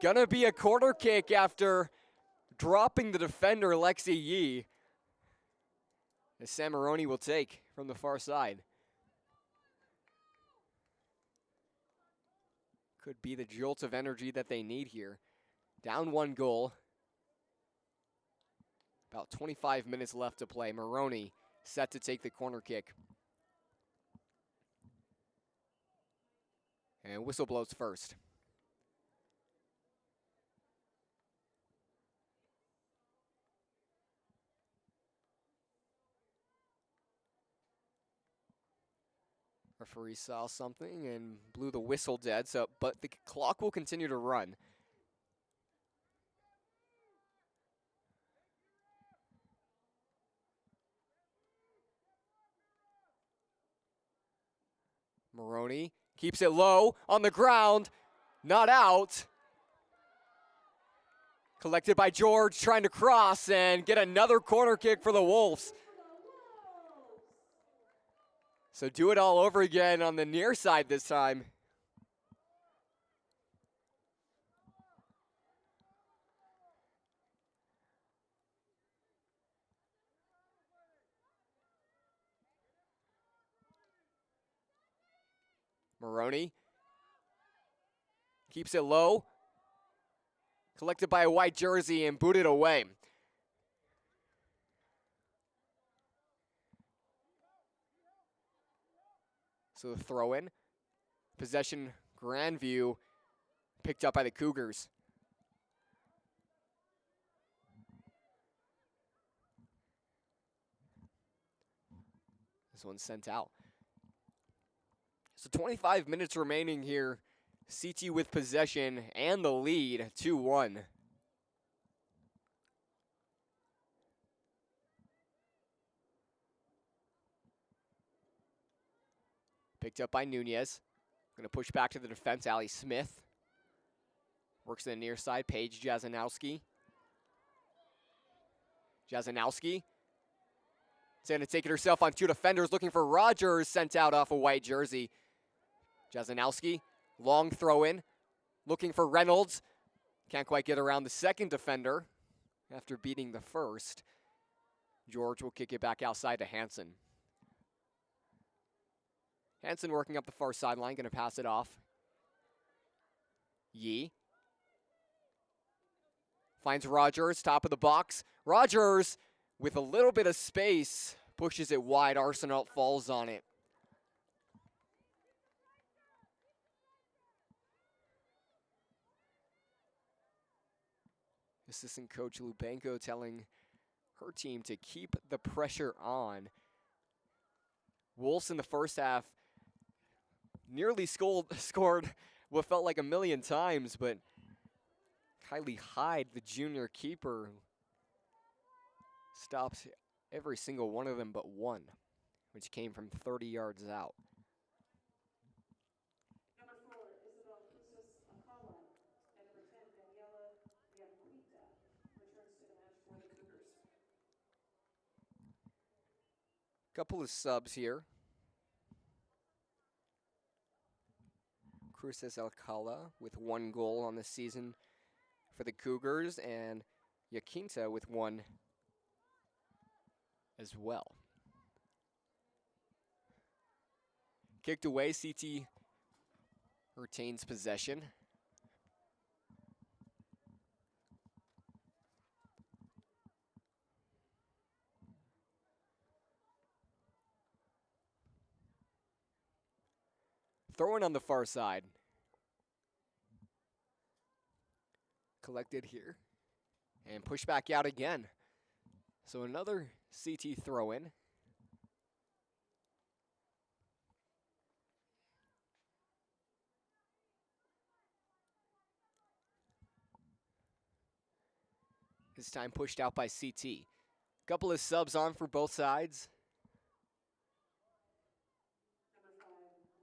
Gonna be a corner kick after dropping the defender, Lexi Yee. As Samaroni will take from the far side. Could be the jolt of energy that they need here. Down 1 goal. About 25 minutes left to play. Maroney set to take the corner kick. And whistle blows first. Referee saw something and blew the whistle dead, but the clock will continue to run. Maroney keeps it low on the ground, not out. Collected by George, trying to cross and get another corner kick for the Wolves. So do it all over again on the near side this time. Maroney keeps it low. Collected by a white jersey and booted away. So the throw in. Possession, Grandview, picked up by the Cougars. This one's sent out. So 25 minutes remaining here. CT with possession and the lead, 2-1. Picked up by Nunez. Going to push back to the defense, Allie Smith. Works to the near side, Paige Jazanowski. Jazanowski. Is going to take it herself on 2 defenders, looking for Rogers, sent out off a white jersey. Jazanowski, long throw in, looking for Reynolds. Can't quite get around the second defender after beating the first. George will kick it back outside to Hansen. Hansen working up the far sideline, going to pass it off. Yee. Finds Rogers, top of the box. Rogers, with a little bit of space, pushes it wide. Arsenault falls on it. Assistant coach Lubenko telling her team to keep the pressure on. Wolves in the first half nearly scored what felt like a million times, but Kylie Hyde, the junior keeper, stops every single one of them but one, which came from 30 yards out. Number 4, Isabel Cruces Acala, and number 10, Daniela Yapuita, returns to the match for the Cougars. Couple of subs here. Cruces Alcala with 1 goal on the season for the Cougars, and Yaquinta with 1 as well. Kicked away, CT retains possession. Throwing on the far side. Collected here. And push back out again. So another CT throw in. This time pushed out by CT. Couple of subs on for both sides. Number 5,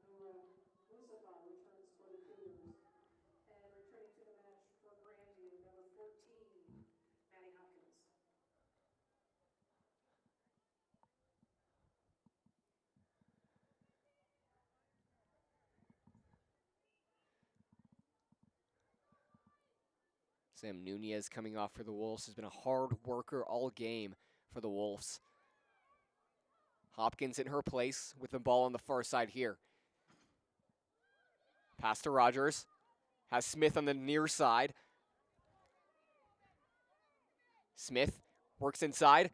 Nora Mustafa returns for the Cougars. And returning to the match for Grandview, number 14, Maddie Hopkins. Sam Nunez coming off for the Wolves has been a hard worker all game for the Wolves. Hopkins in her place with the ball on the far side here. Pass to Rogers. Has Smith on the near side. Smith works inside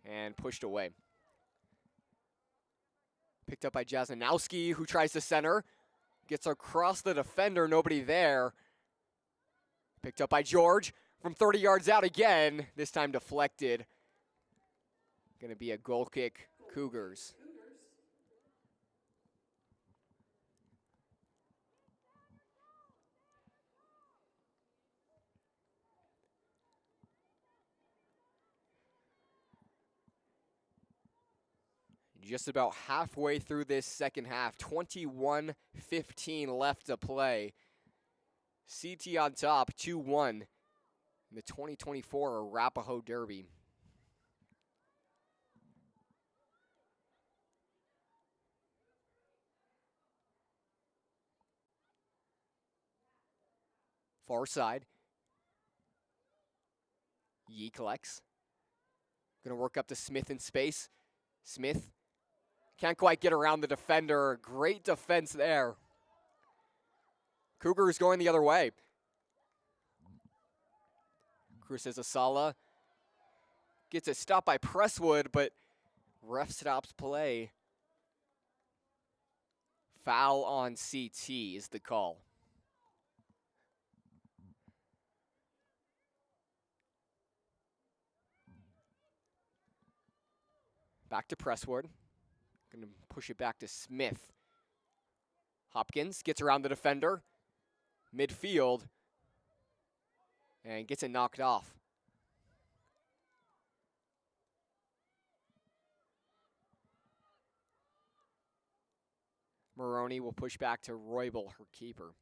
and pushed away. Picked up by Jasnowski, who tries to center. Gets across the defender, nobody there. Picked up by George from 30 yards out again. This time deflected. Going to be a goal kick, Cougars. Just about halfway through this second half, 21-15 left to play. CT on top, 2-1 in the 2024 Arapahoe Derby. Far side. Yee collects. Gonna work up to Smith in space. Smith can't quite get around the defender. Great defense there. Cougars going the other way. Cruz Asala gets a stop by Presswood, but ref stops play. Foul on CT is the call. Back to Presswood. Going to push it back to Smith. Hopkins gets around the defender. Midfield. And gets it knocked off. Maroney will push back to Roybal, her keeper.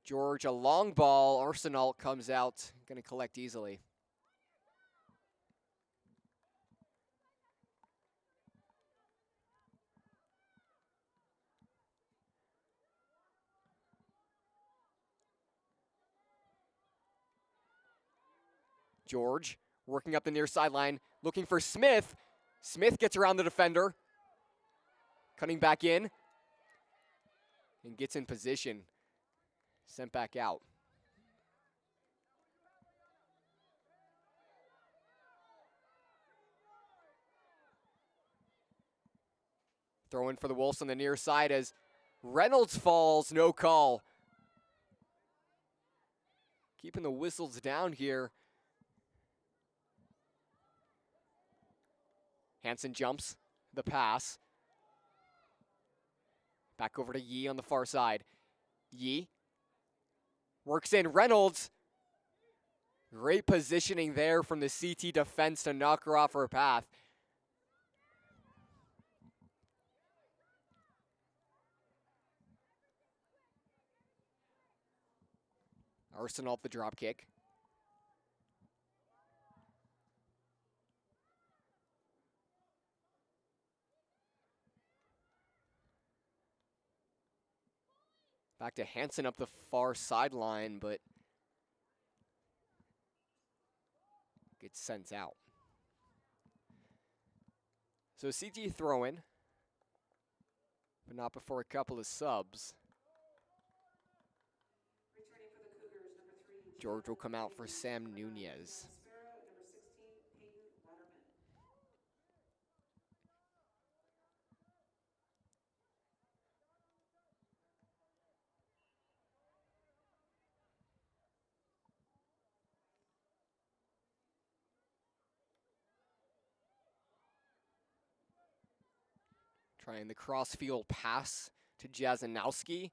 George, a long ball. Arsenal comes out. Going to collect easily. George working up the near sideline, looking for Smith. Smith gets around the defender. Cutting back in. And gets in position. Sent back out. Throw in for the Wolves on the near side as Reynolds falls, no call. Keeping the whistles down here. Hansen jumps the pass. Back over to Yee on the far side. Yee works in Reynolds. Great positioning there from the CT defense to knock her off her path. Arsenal off the drop kick. Back to Hansen up the far sideline, but gets sent out. So CT throw in, but not before a couple of subs. George will come out for Sam Nunez. Trying the cross-field pass to Jasnowski.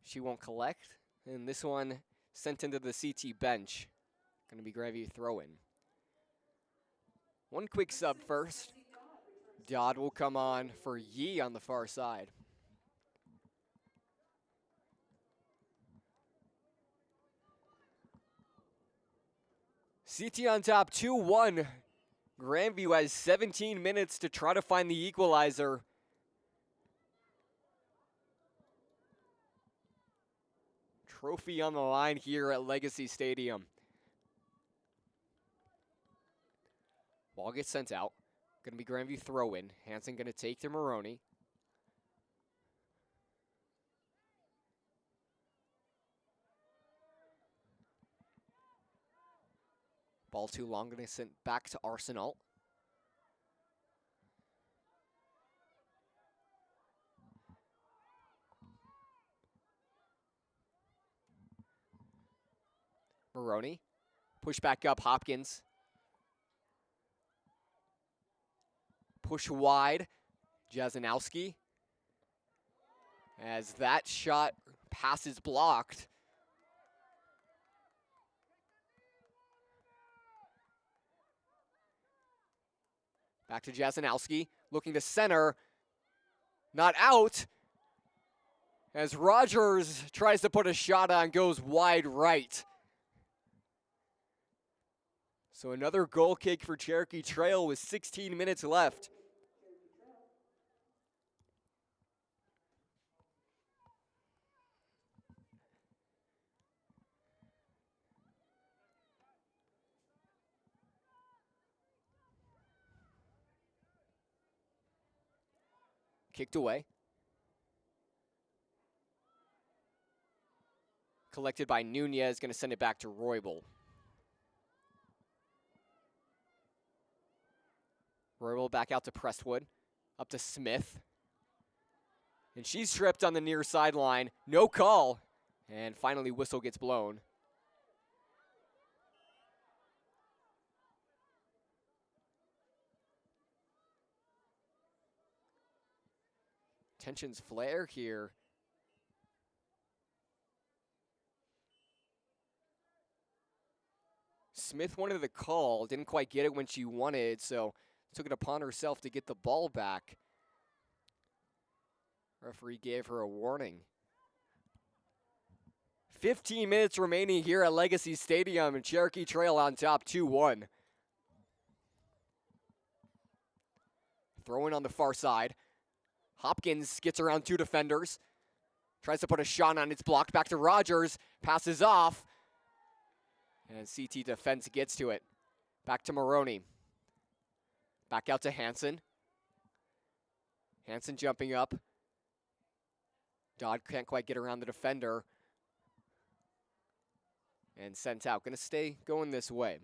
She won't collect. And this one sent into the CT bench. Going to be Grandview throw-in. One quick sub first. Dodd will come on for Yee on the far side. CT on top, 2-1. Grandview has 17 minutes to try to find the equalizer. trophy on the line here at Legacy Stadium. Ball gets sent out. Going to be Grandview throw-in. Hansen going to take to Maroney. Ball too long, going to send back to Arsenal. Maroney, push back up, Hopkins. Push wide, Jasanowski. As that shot pass is blocked. Back to Jasanowski, looking to center. Not out. As Rogers tries to put a shot on, goes wide right. So another goal kick for Cherokee Trail with 16 minutes left. Kicked away. Collected by Nunez, going to send it back to Roybal. Roybal back out to Prestwood, up to Smith. And she's tripped on the near sideline. No call. And finally, whistle gets blown. Tensions flare here. Smith wanted the call, didn't quite get it when she wanted, so took it upon herself to get the ball back. Referee gave her a warning. 15 minutes remaining here at Legacy Stadium, and Cherokee Trail on top 2-1. Throw in on the far side. Hopkins gets around two defenders. Tries to put a shot on, it's blocked. Back to Rogers, passes off. And CT defense gets to it. Back to Maroney. Back out to Hansen. Hansen jumping up. Dodd can't quite get around the defender. And sent out. Going to stay going this way.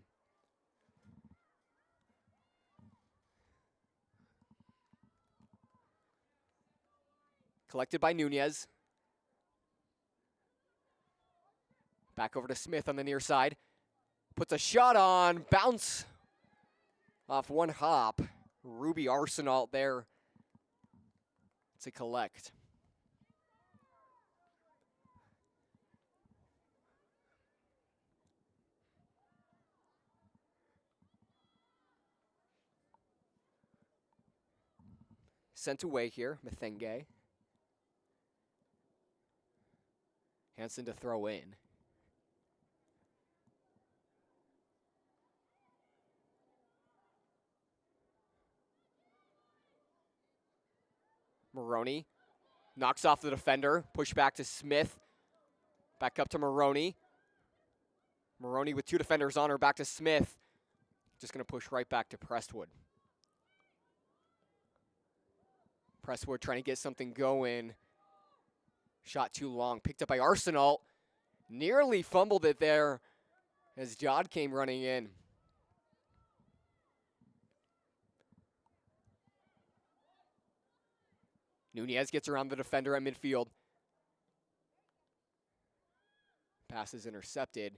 Collected by Nunez. Back over to Smith on the near side. Puts a shot on. Bounce off one hop. Ruby Arsenal there to collect. Sent away here, Methenge. Hansen to throw in. Maroney knocks off the defender. Push back to Smith. Back up to Maroney. Maroney with two defenders on her. Back to Smith. Just going to push right back to Prestwood. Prestwood trying to get something going. Shot too long. Picked up by Arsenal. Nearly fumbled it there as Dodd came running in. Nunez gets around the defender at midfield. Pass is intercepted.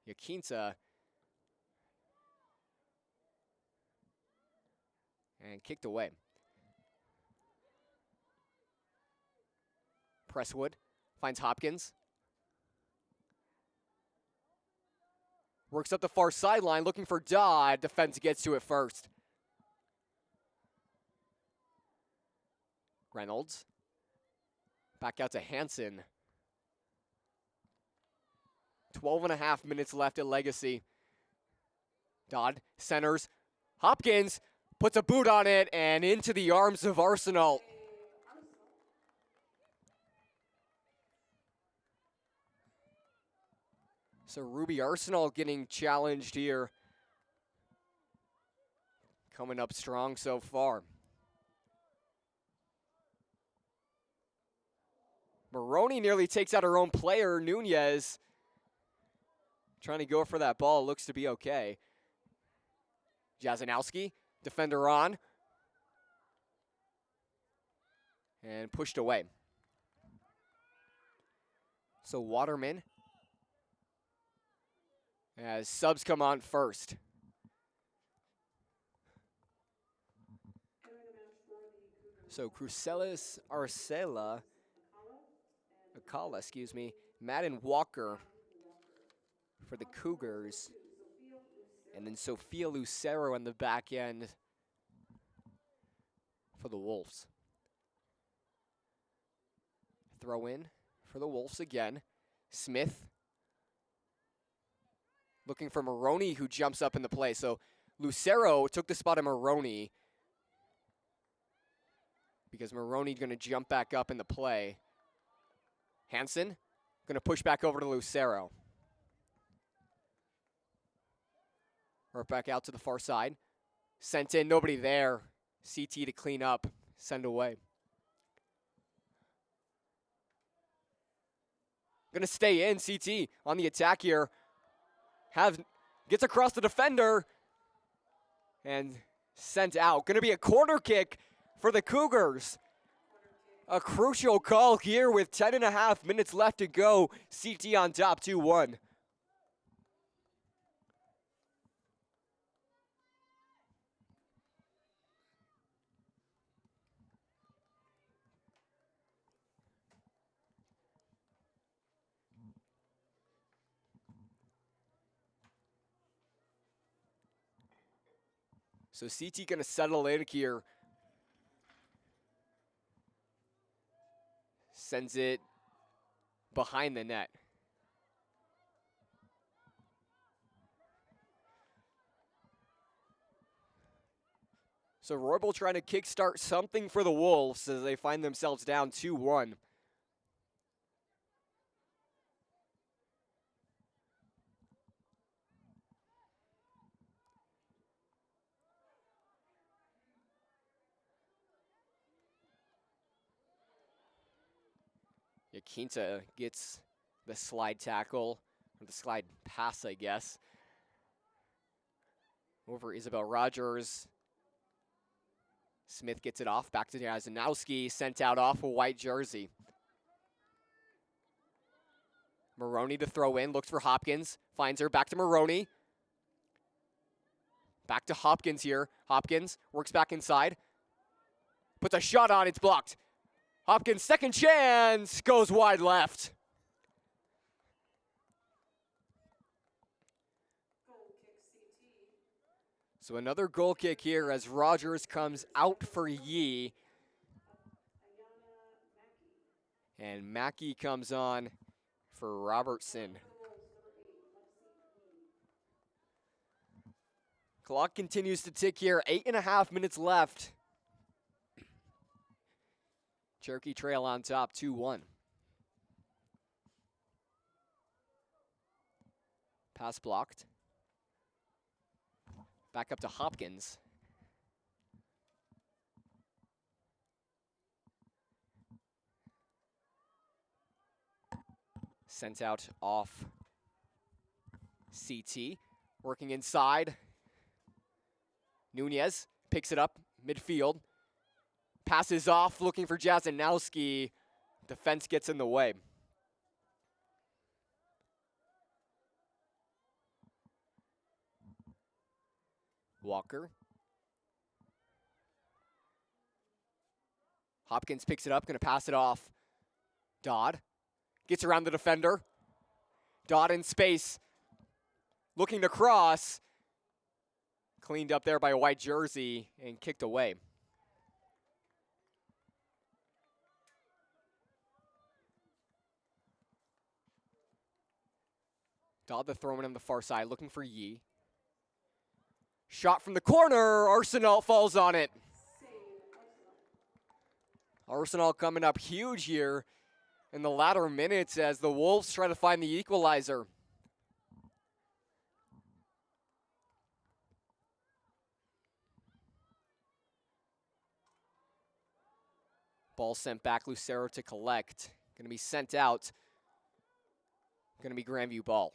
Yakinsa. And kicked away. Prestwood finds Hopkins. Works up the far sideline looking for Dodd. Defense gets to it first. Reynolds. Back out to Hansen. 12.5 minutes left at Legacy. Dodd centers. Hopkins puts a boot on it and into the arms of Arsenal. So Ruby Arsenal getting challenged here. Coming up strong so far. Maroney nearly takes out her own player, Nunez. Trying to go for that ball, looks to be okay. Jazanowski, defender on. And pushed away. So Waterman, as subs come on first. So Crucelis Arcela, Akala, excuse me, Madden Walker for the Cougars. And then Sophia Lucero on the back end for the Wolves. Throw in for the Wolves again. Smith looking for Maroney, who jumps up in the play. So Lucero took the spot of Maroney because Maroney's going to jump back up in the play. Hansen going to push back over to Lucero. Or back out to the far side. Sent in, nobody there. CT to clean up, send away. Gonna stay in, CT on the attack here. Gets across the defender and sent out. Gonna be a corner kick for the Cougars. A crucial call here with 10.5 minutes left to go. CT on top, 2-1. So CT gonna settle in here. Sends it behind the net. So Roybal trying to kickstart something for the Wolves as they find themselves down 2-1. Quinta gets the slide tackle, or the slide pass, I guess, over Isabel Rogers. Smith gets it off, back to Jazanowski, sent out off a white jersey. Maroney to throw in, looks for Hopkins, finds her, back to Maroney. Back to Hopkins here. Hopkins works back inside, puts a shot on, it's blocked. Hopkins, second chance, goes wide left. So another goal kick here as Rogers comes out for Yee. And Mackey comes on for Robertson. Clock continues to tick here, 8.5 minutes left. Cherokee Trail on top, 2-1. Pass blocked. Back up to Hopkins. Sent out off CT. Working inside. Nunez picks it up midfield. Passes off, looking for Jazanowski. Defense gets in the way. Walker. Hopkins picks it up, gonna pass it off. Dodd gets around the defender. Dodd in space, looking to cross. Cleaned up there by a white jersey and kicked away. Dodd the throw in on the far side, looking for Yee. Shot from the corner, Arsenal falls on it. Arsenal coming up huge here in the latter minutes as the Wolves try to find the equalizer. Ball sent back, Lucero to collect. Going to be sent out. Going to be Grandview ball.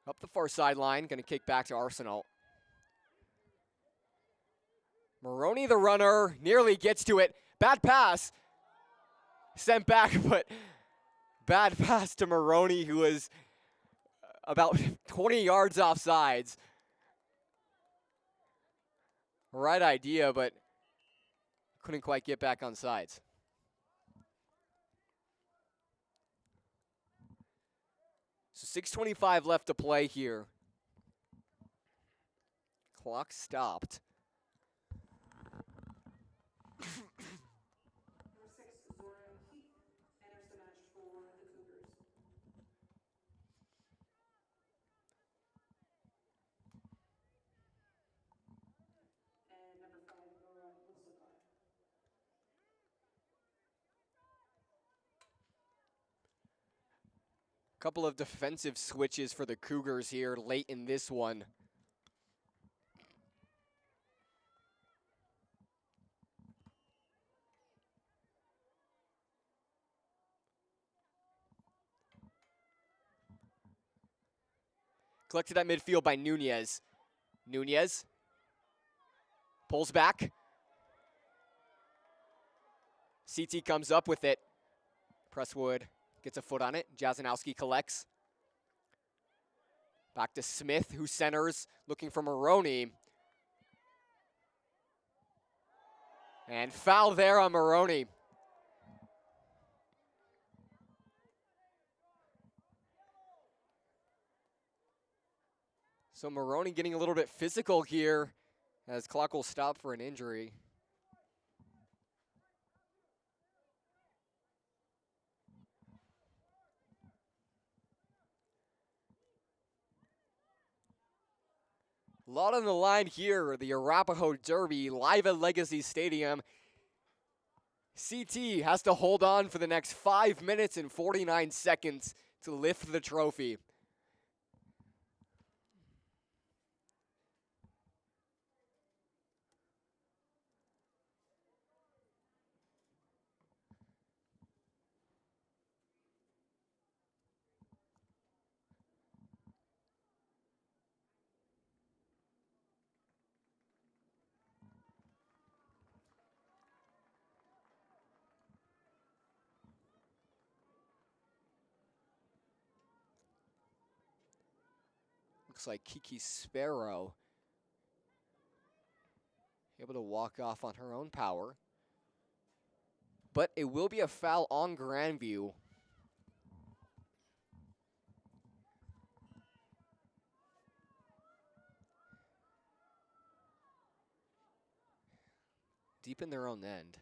Up the far sideline, going to kick back to Arsenal. Maroney, the runner, nearly gets to it. Bad pass. Sent back, but bad pass to Maroney, who was about 20 yards off sides. Right idea, but couldn't quite get back on sides. So 6:25 left to play here. Clock stopped. Couple of defensive switches for the Cougars here late in this one. Collected at midfield by Nunez. Nunez pulls back. CT comes up with it. Presswood gets a foot on it. Jasanowski collects. Back to Smith, who centers, looking for Maroney. And foul there on Maroney. So Maroney getting a little bit physical here as clock will stop for an injury. A lot on the line here, the Arapahoe Derby, live at Legacy Stadium. CT has to hold on for the next 5 minutes and 49 seconds to lift the trophy. Looks like Kiki Sparrow able to walk off on her own power. But it will be a foul on Grandview. Deep in their own end.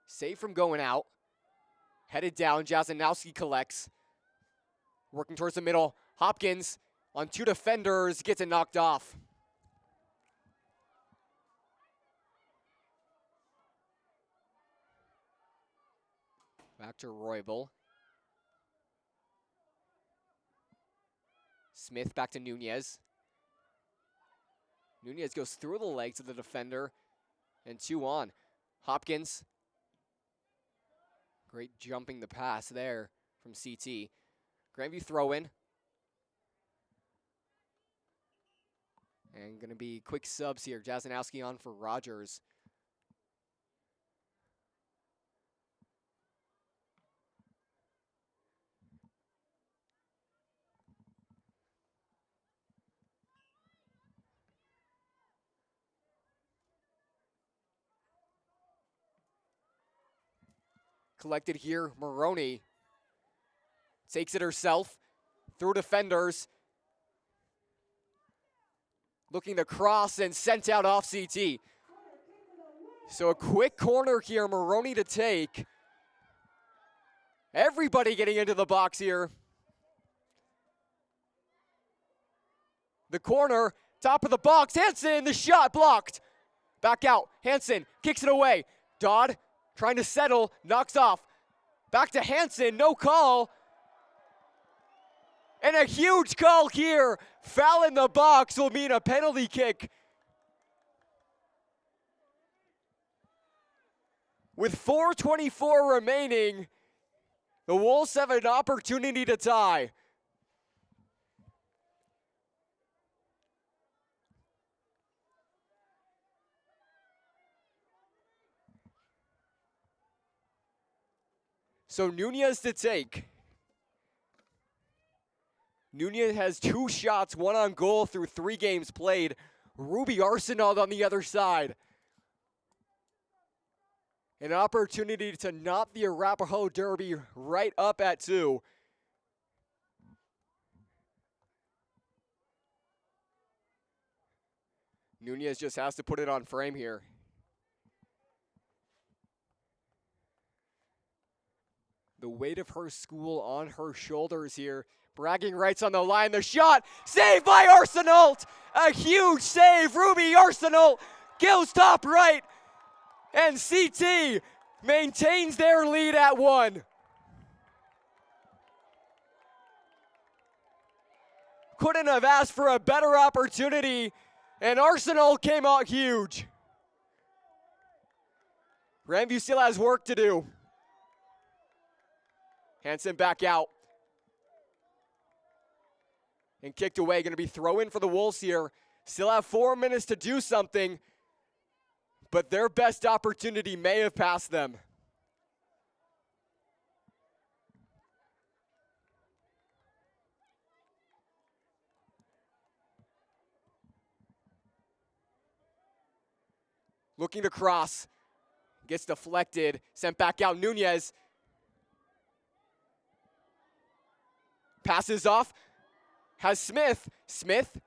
Save from going out. Headed down, Jasanowski collects. Working towards the middle. Hopkins on two defenders, gets it knocked off. Back to Roybal. Smith back to Nunez. Nunez goes through the legs of the defender, and 2 on. Hopkins. Great jumping the pass there from CT. Grandview throw in. And gonna be quick subs here. Jasanowski on for Rogers. Collected here, Maroney takes it herself through defenders. Looking to cross and sent out off CT. So a quick corner here, Maroney to take. Everybody getting into the box here. The corner, top of the box, Hansen, the shot blocked. Back out, Hansen kicks it away. Dodd trying to settle, knocks off. Back to Hansen, no call. And a huge call here. Foul in the box will mean a penalty kick. With 4:24 remaining, the Wolves have an opportunity to tie. So Nunez to take. Nunez has 2 shots, 1 on goal through 3 games played. Ruby Arsenault on the other side. An opportunity to knot the Arapahoe Derby right up at 2. Nunez just has to put it on frame here. The weight of her school on her shoulders here. Bragging rights on the line. The shot saved by Arsenault. A huge save. Ruby Arsenault goes top right. And CT maintains their lead at 1. Couldn't have asked for a better opportunity. And Arsenault came out huge. Grandview still has work to do. Hansen back out. And kicked away. Going to be throw-in for the Wolves here. Still have 4 minutes to do something. But their best opportunity may have passed them. Looking to cross. Gets deflected. Sent back out. Nunez. Passes off. Has Smith. Smith.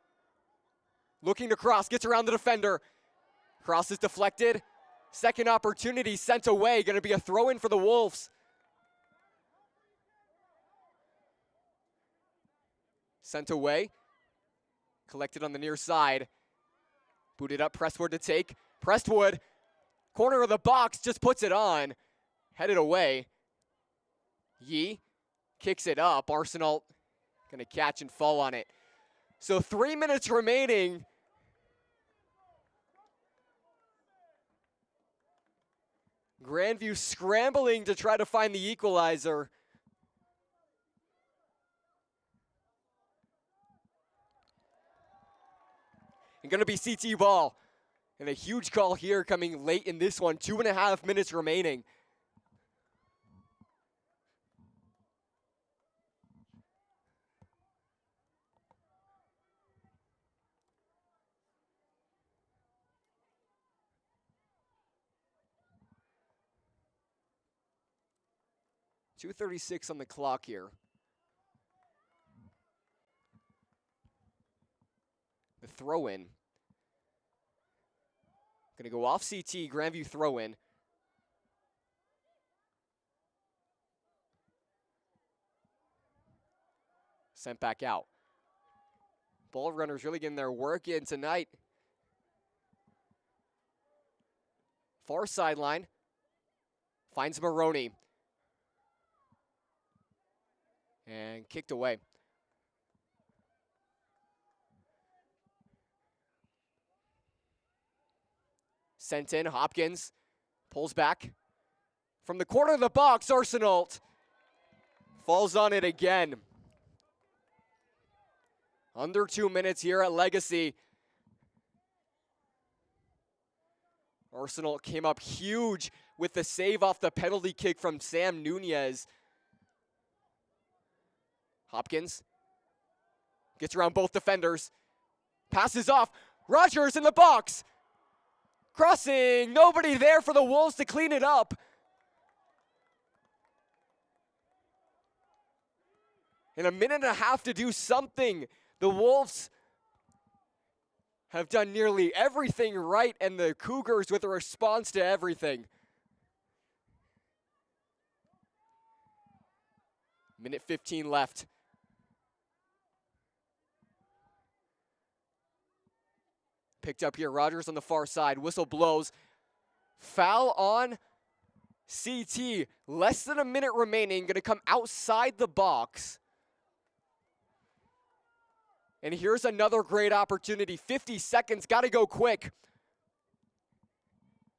Looking to cross. Gets around the defender. Cross is deflected. Second opportunity sent away. Going to be a throw-in for the Wolves. Sent away. Collected on the near side. Booted up. Prestwood to take. Prestwood. Corner of the box. Just puts it on. Headed away. Yee. Kicks it up. Arsenault going to catch and fall on it. So 3 minutes remaining. Grandview scrambling to try to find the equalizer. And going to be CT ball. And a huge call here coming late in this one. 2.5 minutes remaining. .236 on the clock here. The throw-in. Going to go off CT, Grandview throw-in. Sent back out. Ball runners really getting their work in tonight. Far sideline. Finds Maroney. And kicked away. Sent in, Hopkins pulls back. From the corner of the box, Arsenault falls on it again. Under 2 minutes here at Legacy. Arsenault came up huge with the save off the penalty kick from Sam Nunez. Hopkins gets around both defenders. Passes off. Rogers in the box. Crossing. Nobody there for the Wolves to clean it up. And a minute and a half to do something. The Wolves have done nearly everything right, and the Cougars with a response to everything. Minute 15 left. Picked up here, Rogers on the far side. Whistle blows. Foul on CT. Less than a minute remaining. Going to come outside the box. And here's another great opportunity. 50 seconds, got to go quick.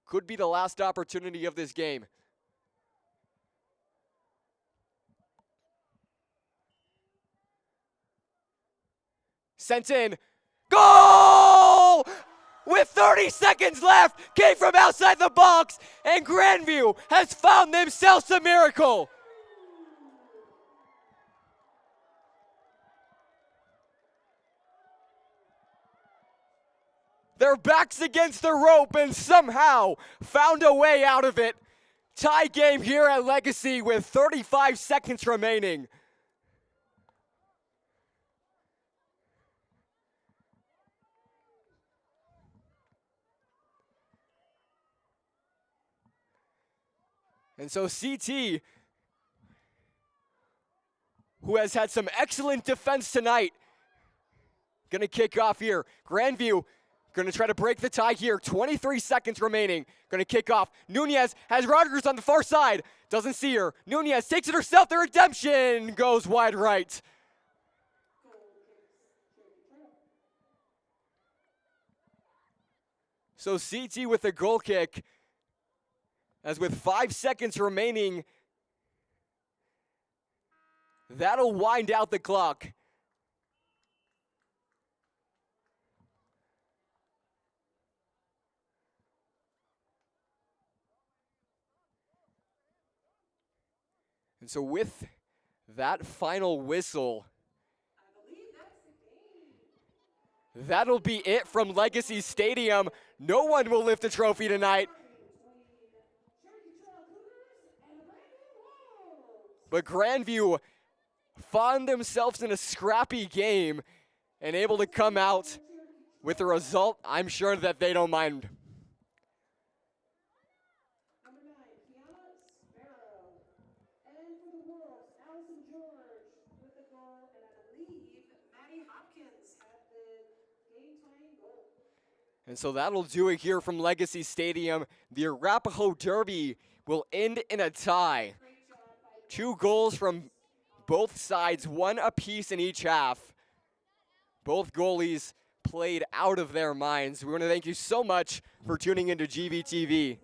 Could be the last opportunity of this game. Sent in. Goal! With 30 seconds left, came from outside the box, and Grandview has found themselves a miracle. Their backs against the rope and somehow found a way out of it. Tie game here at Legacy with 35 seconds remaining. And so CT, who has had some excellent defense tonight, gonna kick off here. Grandview gonna try to break the tie here. 23 seconds remaining. Gonna kick off. Nunez has Rodgers on the far side. Doesn't see her. Nunez takes it herself. The redemption goes wide right. So CT with the goal kick. As with 5 seconds remaining, that'll wind out the clock. And so with that final whistle, that'll be it from Legacy Stadium. No one will lift a trophy tonight. But Grandview found themselves in a scrappy game and able to come out with a result I'm sure that they don't mind. And so that'll do it here from Legacy Stadium. The Arapahoe Derby will end in a tie. 2 goals from both sides, 1 apiece in each half. Both goalies played out of their minds. We want to thank you so much for tuning into GVTV.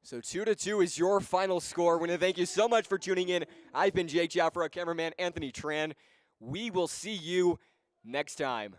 So 2-2 is your final score. We want to thank you so much for tuning in. I've been Jake Chau, for our cameraman Anthony Tran. We will see you next time.